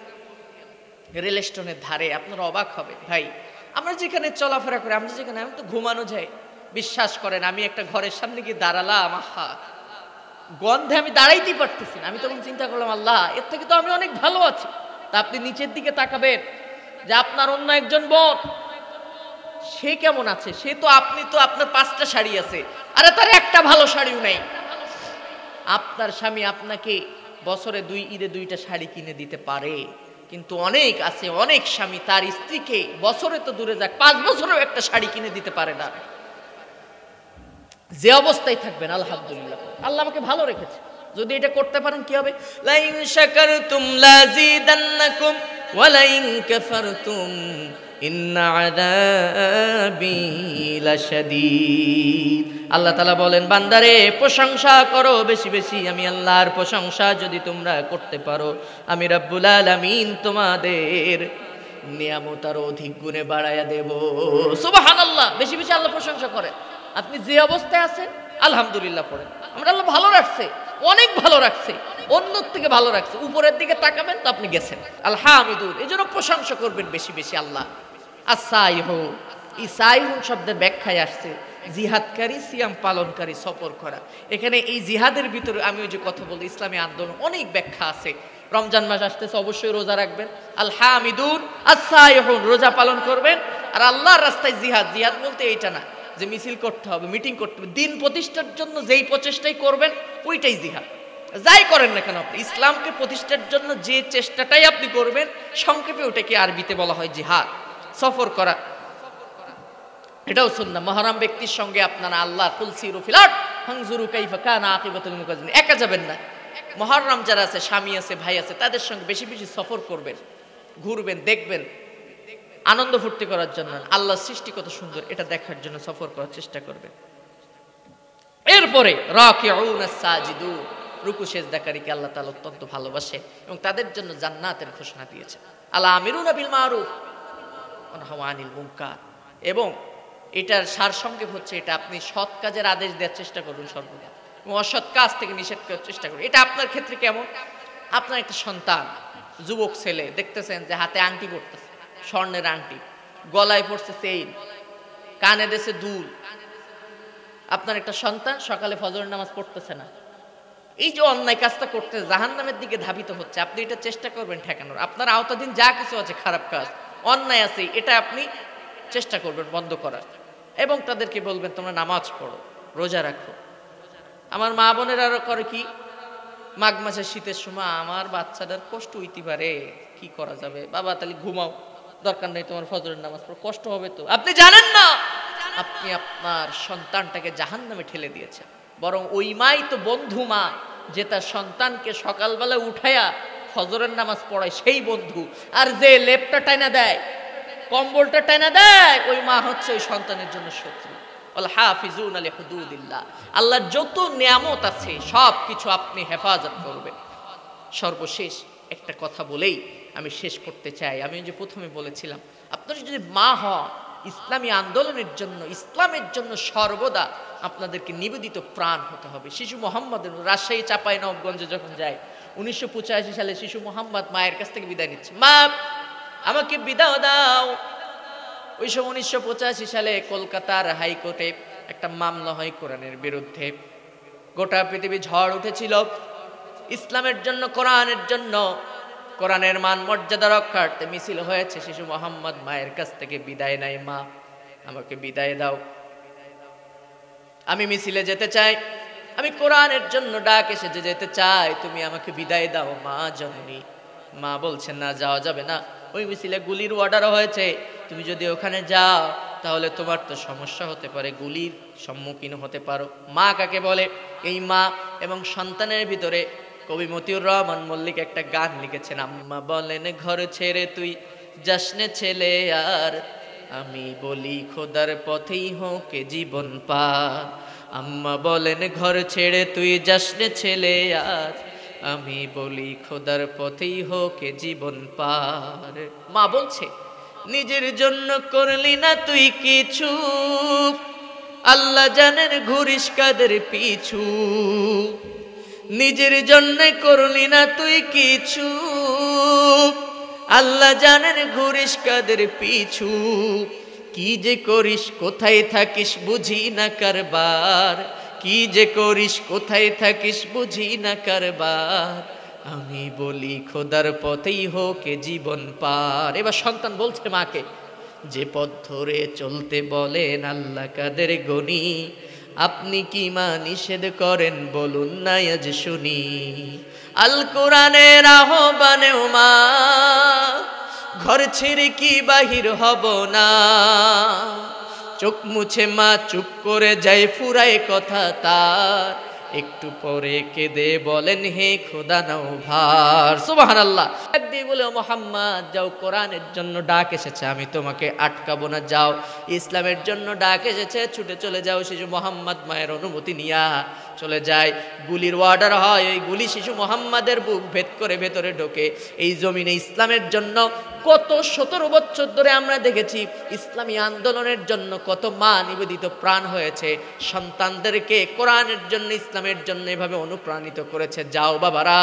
রেল স্টেশনের ধারে। আপনারা অবাক হবে ভাই, আমরা যেখানে চলাফেরা করি, আমরা যেখানে, আমি তো ঘুমানো যায়, বিশ্বাস করেন আমি একটা ঘরের সামনে গিয়ে দাঁড়ালাম, আহা গন্ধে আমি দাঁড়াইতেই পারতেছি না। আমি তখন চিন্তা করলাম, আল্লাহ এর থেকে তো আমি অনেক ভালো আছি। তা আপনি নিচের দিকে তাকাবেন যে আপনার অন্য একজন বোন, সে কেমন আছে, সে তো, আপনি তো, আপনার 5টা শাড়ি আছে, আরে তার একটা ভালো শাড়িও নেই। আপনার স্বামী আপনাকে বছরে 2 ঈদে 2টা শাড়ি কিনে দিতে পারে, কিন্তু অনেক আছে, অনেক স্বামী তার স্ত্রীকে বছরে তো দূরে যাক 5 বছরেও একটা শাড়ি কিনে দিতে পারে না। যে অবস্থায় থাকবেন আলহামদুলিল্লাহ, আল্লাহ আমাকে ভালো রেখেছে। যদি এটা করতে পারেন কি হবে, লাইন শাকারতুম লাযিদান্নাকুম ওয়া লাইন কাফারতুম ইন্না আযাবি লাশাদীদ। আল্লাহ তাআলা বলেন, বান্দারে প্রশংসা করো বেশি বেশি, আমি আল্লাহর প্রশংসা যদি তোমরা করতে পারো, আমি রব্বুল আলামিন তোমাদের নিয়ামত আরো অধিক গুণে বাড়ায়া দেব। সুবহানাল্লাহ, বেশি বেশি আল্লাহ প্রশংসা করেন। আপনি যে অবস্থায় আছেন আলহামদুলিল্লাহ পড়েন, আমরা আল্লাহ ভালো রাখছে, অনেক ভালো রাখছে, অন্য থেকে ভালো রাখছে। উপরের দিকে তাকাবেন তো আপনি গেছেন। আলহামিদুন, এই জন্য প্রশংসা করবেন বেশি বেশি আল্লাহ। আসাইহু, এই সাইহুন শব্দের ব্যাখ্যায় আসছে জিহাদকারী, সিয়াম পালনকারী, সফর করা। এখানে এই জিহাদের ভিতরে আমি ওই যে কথা বলি, ইসলামী আন্দোলন অনেক ব্যাখ্যা আছে। রমজান মাস আসতেছে, অবশ্যই রোজা রাখবেন। আল হামিদুন আসাইহুন, রোজা পালন করবেন। আর আল্লাহর রাস্তায় জিহাদ, জিহাদ বলতে এইটা না যে মিছিল করতে হবে, মিটিং করতে হবে, দিন প্রতিষ্ঠার জন্য যেই প্রচেষ্টাই করবেন ওইটাই জিহাদ। যাই করেন না কেন আপনি ইসলামকে প্রতিষ্ঠার জন্য যে চেষ্টাটাই আপনি করবেন, সংক্ষেপে ওটাকে আরবিতে বলা হয় জিহাদ। সফর করা এটাও সুন্নাহ। মুহররম ব্যক্তির সঙ্গে আপনারা আল্লাহ কুলসিরু ফিল আরদ ফানজুরু কাইফা কানা আকিবাতুল মুকাজ্জিবিন, একা যাবেন না। মুহররম যারা আছে, স্বামী আছে, ভাই আছে, তাদের সঙ্গে বেশি বেশি সফর করবেন, ঘুরবেন, দেখবেন, আনন্দ ফুর্তি করার জন্য। আল্লাহর সৃষ্টি কত সুন্দর এটা দেখার জন্য সফর করার চেষ্টা করবেন। এরপরে রাকিউন সাজিদুন, রুকু সেজদাকারীকে আল্লাহ তাআলা অত্যন্ত ভালোবাসে এবং তাদের জন্য জান্নাতের ঘোষণা দিয়েছে। আল আমিরুনা বিল মারুফ ওয়া নাহাউনা আনিল মুনকার। এবং এটার সারসংক্ষেপ হচ্ছে, এটা আপনি সৎ কাজের আদেশ দেওয়ার চেষ্টা করবেন সর্বদা, এবং অসৎ কাজ থেকে নিষেধ করার চেষ্টা করবেন। এটা আপনার ক্ষেত্রে কেমন, আপনার একটা সন্তান, যুবক ছেলে দেখতেছেন যে হাতে আংটি পড়তেছে, স্বর্ণের আংটি, গলায় পড়ছে চেইন, কানে দেশে দুল। আপনার একটা সন্তান সকালে ফজরের নামাজ পড়তেছে না, এই যে অন্যায় কাজটা করতে জাহান্নামের দিকে ধাবিত হচ্ছে, আপনি এটা চেষ্টা করবেন ঠেকানোর। আপনার আওতাধীন যা কিছু আছে, খারাপ কাজ, অন্যায় আছে, এটা আপনি চেষ্টা করবেন বন্ধ করার, এবং তাদেরকে বলবেন তোমরা নামাজ পড়ো, রোজা রাখো। আমার মা বোনেরা করে কি, মাঘ মাসের শীতের সময় আমার বাচ্চাদের কষ্ট হইতে পারে, কি করা যাবে, বাবা তাহলে ঘুমাও, দরকার নেই তোমার ফজরের নামাজ পড়ো, কষ্ট হবে তো। আপনি জানেন না আপনি আপনার সন্তানটাকে জাহান্নামে ঠেলে দিয়েছেন। বরং ওই মাই তো বন্ধু মা, যে তার সন্তানকে সকালবেলা উঠাইয়া ফজরের নামাজ পড়ায়, সেই বন্ধু। আর যে লেপটা টাইনা দেয়, কম্বলটা টাইনা দেয়, ওই মা হচ্ছে ওই সন্তানের জন্য শত্রু। ওয়াল হাফিজুনা লিহুদুদিল্লাহ, আল্লাহর যত নিয়ামত আছে সব কিছু আপনি হেফাজত করবেন। সর্বশেষ একটা কথা বলেই আমি শেষ করতে চাই। আমি যে প্রথমে বলেছিলাম, আপনারা যদি মা হন, ইসলামী আন্দোলনের জন্য, ইসলামের জন্য সর্বদা আপনাদেরকে নিবেদিত প্রাণ হতে হবে। শিশু মোহাম্মদের রাজশাহী চাঁপাইনবাবগঞ্জে যখন যায়, 1985 সালে শিশু মোহাম্মদ মায়ের কাছ থেকে বিদায় নিচ্ছে, মা আমাকে বিদায় দাও। ওই সময় 1985 সালে কলকাতার হাইকোর্টে একটা মামলা হয় কোরআনের বিরুদ্ধে। গোটা পৃথিবী ঝড় উঠেছিল ইসলামের জন্য, কোরআনের জন্য। কোরআনের মান মর্যাদা রক্ষার্থে মিছিল হয়েছে। শিশু মোহাম্মদ মায়ের কাছ থেকে বিদায় নেয়, মা আমাকে বিদায় দাও, আমি মিছিলে যেতে চাই, আমি কোরআনের জন্য ডাক এসেছে যেতে চাই, তুমি আমাকে বিদায় দাও মা জননী। মা বলছেন না, যাওয়া যাবে না, ওই মিছিলে গুলির অর্ডার হয়েছে, তুমি যদি ওখানে যাও তাহলে তোমার তো সমস্যা হতে পারে, গুলির সম্মুখীন হতে পারো। মা কাকে বলে? এই মা এবং সন্তানের ভিতরে কবি মতিউর রহমান মল্লিক একটা গান লিখেছেন, আম্মা বলেন ঘর ছেড়ে তুই যাসনে ছেলে আর, আমি বলি খোদার পথেই হোক জীবন পার। আম্মা বলেন ঘর ছেড়ে তুই যাসনে ছেলে আর, আমি বলি খোদার পথেই হোক জীবন পার। মা বলছে নিজের জন্য করলি না তুই কিছু, আল্লাহ জানেন ঘুরিস কাদের পিছু। নিজের জন্য করলি না তুই কিছু, আল্লাহ জানেন ঘুরিস কাদের পিছু। কি যে করিস কোথায় থাকিস বুঝি না কারবার, কি যে করিস কোথায় থাকিস বুঝি না কারবার, আমি বলি খোদার পথেই হোক জীবন পার। এবার সন্তান বলছে মাকে, যে পথ ধরে চলতে বলেন আল্লাহ কাদের গনি, আপনি কি মা নিষেধ করেন বলুন না আজ শুনি। আল কোরআনের আহ্বানেও মা ঘর ছেড়ে কি বাহির হব না, চোখ মুছে মা চুপ করে যায় ফুরায় কথা তার, একটু পরে কেঁদে বলেন হে খোদা নাও ভার। সুবহানাল্লাহ। একদিন বলে ও মুহাম্মদ যাও, কোরআনের জন্য ডাক এসেছে, আমি তোমাকে আটকাবো না, যাও, ইসলামের জন্য ডাক এসেছে, ছুটে চলে যাও। শিশু মোহাম্মদ মায়ের অনুমতি নিয়া চলে যায়। গুলির অর্ডার হয়, ওই গুলি শিশু মোহাম্মদের বুক ভেদ করে ভেতরে ঢোকে। এই জমিনে ইসলামের জন্য কত 17 বছর ধরে আমরা দেখেছি ইসলামী আন্দোলনের জন্য কত মা নিবেদিত প্রাণ হয়েছে, সন্তানদেরকে কোরআনের জন্য ইসলামের জন্য এভাবে অনুপ্রাণিত করেছে। যাও বাবারা,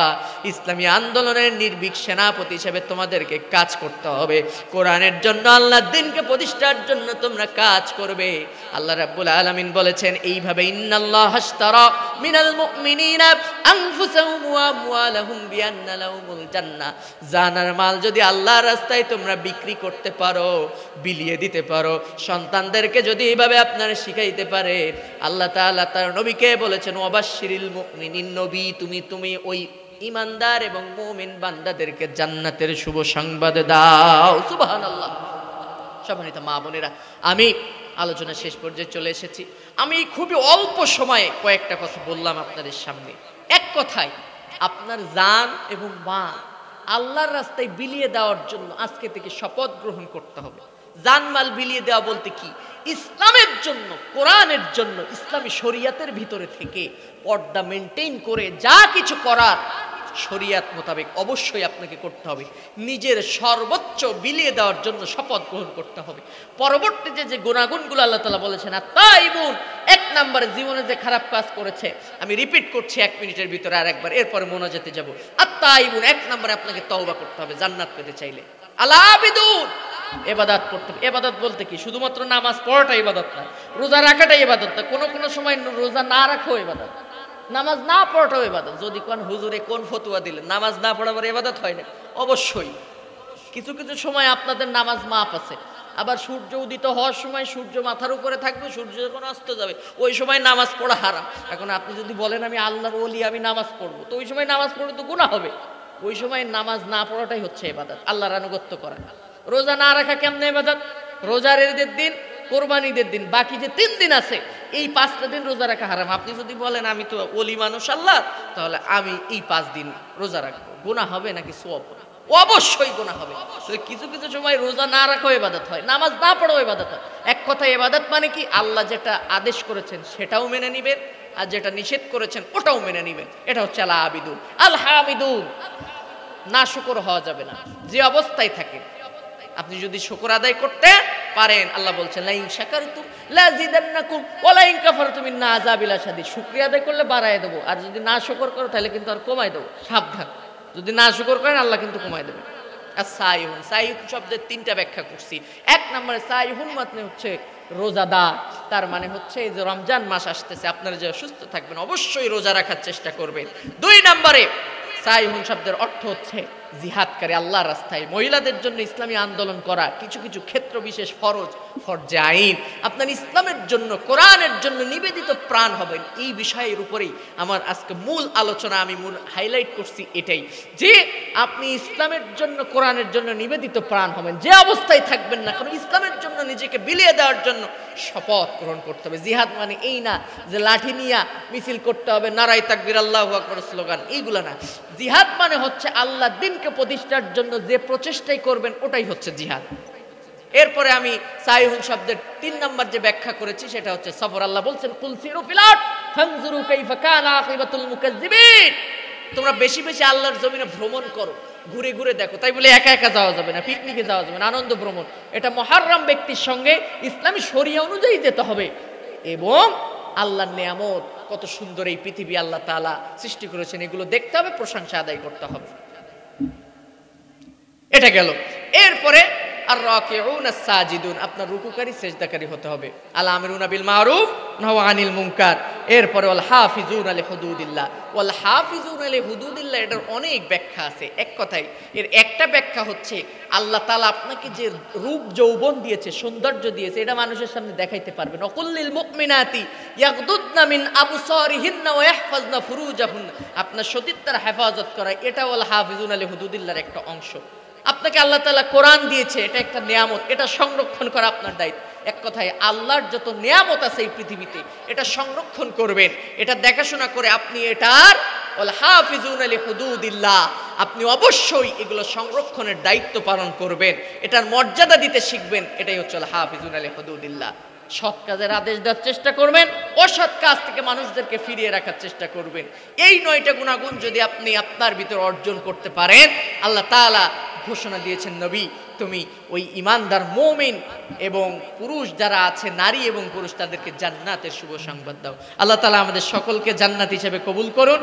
ইসলামী আন্দোলনের নির্ভীক সেনাপতি হিসেবে তোমাদেরকে কাজ করতে হবে, কোরআনের জন্য আল্লাহর দ্বীনকে প্রতিষ্ঠার জন্য তোমরা কাজ করবে। আল্লাহ রাব্বুল আলামিন বলেছেন এইভাবে, ইন্নাল্লাহা আশতারা মিনাল মুমিনিনা আনফুসাহুম ওয়া আমওয়ালাহুম বিআন্না লাহুমুল জান্নাহ। জানার মাল যদি আল্লাহর রাস্তায় তোমরা বিক্রি করতে পারো, বিলিয়ে দিতে পারো, সন্তানদেরকে যদি এইভাবে আপনারা শিখাইতে পারে, আল্লাহ তাআলা তার নবীকে বলেছেন ওয়াবাশশিরিল মুমিনিন, নবী তুমি ওই ঈমানদার এবং মুমিন বান্দাদেরকে জান্নাতের শুভ সংবাদ দাও। সুবহানাল্লাহ। সম্মানিত মা বোনেরা, আমি আলোচনা শেষ পর্যায়ে চলে এসেছি। আমি খুবই অল্প সময়ে কয়েকটা কথা বললাম আপনাদের সামনে। এক কথায় আপনার জান এবং মাল আল্লাহর রাস্তায় বিলিয়ে দেওয়ার জন্য আজকে থেকে শপথ গ্রহণ করতে হবে। জানমাল বিলিয়ে দেওয়া বলতে কি? ইসলামের জন্য, কোরআনের জন্য, ইসলামী শরিয়াতের ভিতরে থেকে পর্দা মেনটেইন করে যা কিছু করার শরিয়াত মোতাবেক অবশ্যই আপনাকে করতে হবে। নিজের সর্বোচ্চ বিলিয়ে দেওয়ার জন্য শপথ গ্রহণ করতে হবে। পরবর্তীতে যে গুণাগুণগুলো আল্লাহ তাআলা বলেছেন, আত-তাইবুন, 1 নম্বরে জীবনে যে খারাপ কাজ করেছে, আমি রিপিট করছি 1 মিনিটের ভিতরে আরেকবার, এরপরে মোনাজাতে যাব। আত-তাইবুন, 1 নম্বরে আপনাকে তওবা করতে হবে জান্নাত পেতে চাইলে। আল-আবিদুন, ইবাদত করতে হবে। ইবাদত বলতে কি? শুধুমাত্র নামাজ পড়াটা ইবাদত না, রোজা রাখাটা ইবাদত না, কোনো সময় রোজা না রাখাও ইবাদত, নামাজ না পড়াটাও ইবাদত। যদি কোন হুজুরে কোন ফতোয়া দিলেন নামাজ না পড়াবার ইবাদত হয় না? অবশ্যই। কিছু সময় আপনাদের নামাজ মাপ আছে, আবার সূর্য উদিত হওয়ার সময় সূর্য মাথার উপরে থাকবে, সূর্য যখন অস্ত যাবে ওই সময় নামাজ পড়া হারাম। এখন আপনি যদি বলেন আমি আল্লাহর ওলি, আমি নামাজ পড়বো, তো ওই সময় নামাজ পড়লে তো গুনাহ হবে। ওই সময় নামাজ না পড়াটাই হচ্ছে ইবাদত, আল্লাহর আনুগত্য করা। রোজা না রাখা কেমনে ইবাদত? রোজার ঈদের দিন, কোরবানিদের দিন, বাকি যে 3 দিন আছে এই 5টা দিন রোজা রাখা হারাম। আপনি যদি বলেন আমি তো ওলি মানুষ আল্লাহ, তাহলে আমি এই 5 দিন রোজা রাখবো, গুনাহ হবে নাকি সওয়াব হবে? অবশ্যই গুনাহ হবে। কিছু সময় রোজা না রাখাও ইবাদত হয়, নামাজ না পড়াও ইবাদত হয়। এক কথা ইবাদত মানে কি? আল্লাহ যেটা আদেশ করেছেন সেটাও মেনে নিবেন, আর যেটা নিষেধ করেছেন ওটাও মেনে নিবেন। এটা হচ্ছে আল আবিদুন। আল হামিদুন, না শুকর হওয়া যাবে না যে অবস্থায় থাকে। আপনি যদি শুকর আদায় করতে পারেন, আল্লাহ বলছেন লা ইন শাকারতুম লাযিদান্নাকুম ওয়া লা ইন কাফারতুম ইন্না আযাবি লাশাদীদ। শুকরিয়া আদায় করলে বাড়ায় দেবো, আর যদি না শুকর করো তাহলে কিন্তু আর কমায় দেবো। সাবধান, যদি না শুকর করেন আল্লাহ কিন্তু কমায় দেবে। আর সাইহুন, সাইহুন শব্দের 3টা ব্যাখ্যা করছি। 1 নম্বরে সাইহুন মানে হচ্ছে রোজাদার। তার মানে হচ্ছে এই যে রমজান মাস আসতেছে, আপনারা যে সুস্থ থাকবেন অবশ্যই রোজা রাখার চেষ্টা করবেন। 2 নম্বরে সাইহুন শব্দের অর্থ হচ্ছে জিহাদকারী, আল্লাহর রাস্তায়। মহিলাদের জন্য ইসলামী আন্দোলন করা, কিছু কিছু ক্ষেত্র বিশেষ ফরজে আইন, আপনার ইসলামের জন্য, কোরআনের জন্য নিবেদিত প্রাণ হবেন। এই বিষয়ের উপরেই আমার আজকে মূল আলোচনা, আমি মূল হাইলাইট করছি এটাই, যে আপনি ইসলামের জন্য, কোরআনের জন্য নিবেদিত প্রাণ হবেন। যে অবস্থায় থাকবেন না কেন, ইসলামের জন্য নিজেকে বিলিয়ে দেওয়ার জন্য শপথ গ্রহণ করতে হবে। জিহাদ মানে এই না যে লাঠি নিয়ে মিছিল করতে হবে, নারাই তাকবীর আল্লাহু আকবার স্লোগান, এইগুলা না। জিহাদ মানে হচ্ছে আল্লাহর দ্বীনকে প্রতিষ্ঠার জন্য যে প্রচেষ্টাই করবেন, ওটাই হচ্ছে জিহাদ। এরপরে আমি সাইহুন শব্দের 3 নম্বর যে ব্যাখ্যা করেছি সেটা হচ্ছে সফর। আল্লাহ বলছেন কুল সিরু ফিল আরদ ফানজুরু কাইফা কানা আকিবাতুল মুকাজ্জিবিন। তোমরা বেশি বেশি আল্লাহর জমিনে ভ্রমণ করো, ঘুরে ঘুরে দেখো। তাই বলে একা একা যাওয়া যাবে না, পিকনিকে যাওয়া যাবে না, আনন্দ ভ্রমণ, এটা মুহাররম ব্যক্তির সঙ্গে ইসলামী শরিয়া অনুযায়ী যেতে হবে। এবং আল্লাহর নিয়ামত, কত সুন্দর এই পৃথিবী আল্লাহ তাআলা সৃষ্টি করেছেন, এগুলো দেখতে হবে, প্রশংসা আদায় করতে হবে। এটা গেল। এরপরে আর রাকিউন আস-সাজিদুন, আপনার রুকুকারী সেজদাকারী হতে হবে। আল আমিরুনা বিল মারুফ নাহু আনিল মুনকার। এরপরে ওয়াল হাফিজুনা লিহুদুদিল্লাহ। ওয়াল হাফিজুনা লিহুদুদিল্লাহ, এটার অনেক ব্যাখ্যা আছে। এক কথায় এর একটা ব্যাখ্যা হচ্ছে আল্লাহ তাআলা আপনাকে যে রূপ যৌবন দিয়েছে, সৌন্দর্য দিয়েছে, এটা মানুষের সামনে দেখাইতে পারবেন। ওয়াকুল্লিল মুমিনাতি ইয়াগদুদনা মিন আবসারিহিন্না ওয়া ইয়াহফাজনা ফুরুজাহুন্না, আপনার সতীত্বের হেফাজত করা, এটা ওয়াল হাফিজুনা লিহুদুদিল্লাহর একটা অংশ। আপনাকে আল্লাহ তাআলা কোরআন দিয়েছে, এটা একটা নিয়ামত, এটা সংরক্ষণ করা আপনার দায়িত্ব। এক কথায় আল্লাহর যত নিয়ামত আছে এই পৃথিবীতে, এটা সংরক্ষণ করবেন, এটা দেখাশোনা করে আপনি এটার ওয়াল হাফিজুনা লিহুদুদিল্লাহ, আপনি অবশ্যই এগুলো সংরক্ষণের দায়িত্ব পালন করবেন, এটার মর্যাদা দিতে শিখবেন। এটাই হচ্ছে ওয়াল হাফিজুনা লিহুদুদিল্লাহ। সৎ কাজের আদেশ দেওয়ার চেষ্টা করবেন, অসৎ কাজ থেকে মানুষদেরকে ফিরিয়ে রাখার চেষ্টা করবেন। এই 9টা গুণাগুণ যদি আপনি আপনার ভিতর অর্জন করতে পারেন, আল্লাহ তাআলা ঘোষণা দিয়েছেন, নবী তুমি ওই ইমানদার মুমিন এবং পুরুষ যারা আছে, নারী এবং পুরুষ, তাদেরকে জান্নাতের শুভ সংবাদ দাও। আল্লাহ তাআলা আমাদের সকলকে জান্নাত হিসেবে কবুল করুন।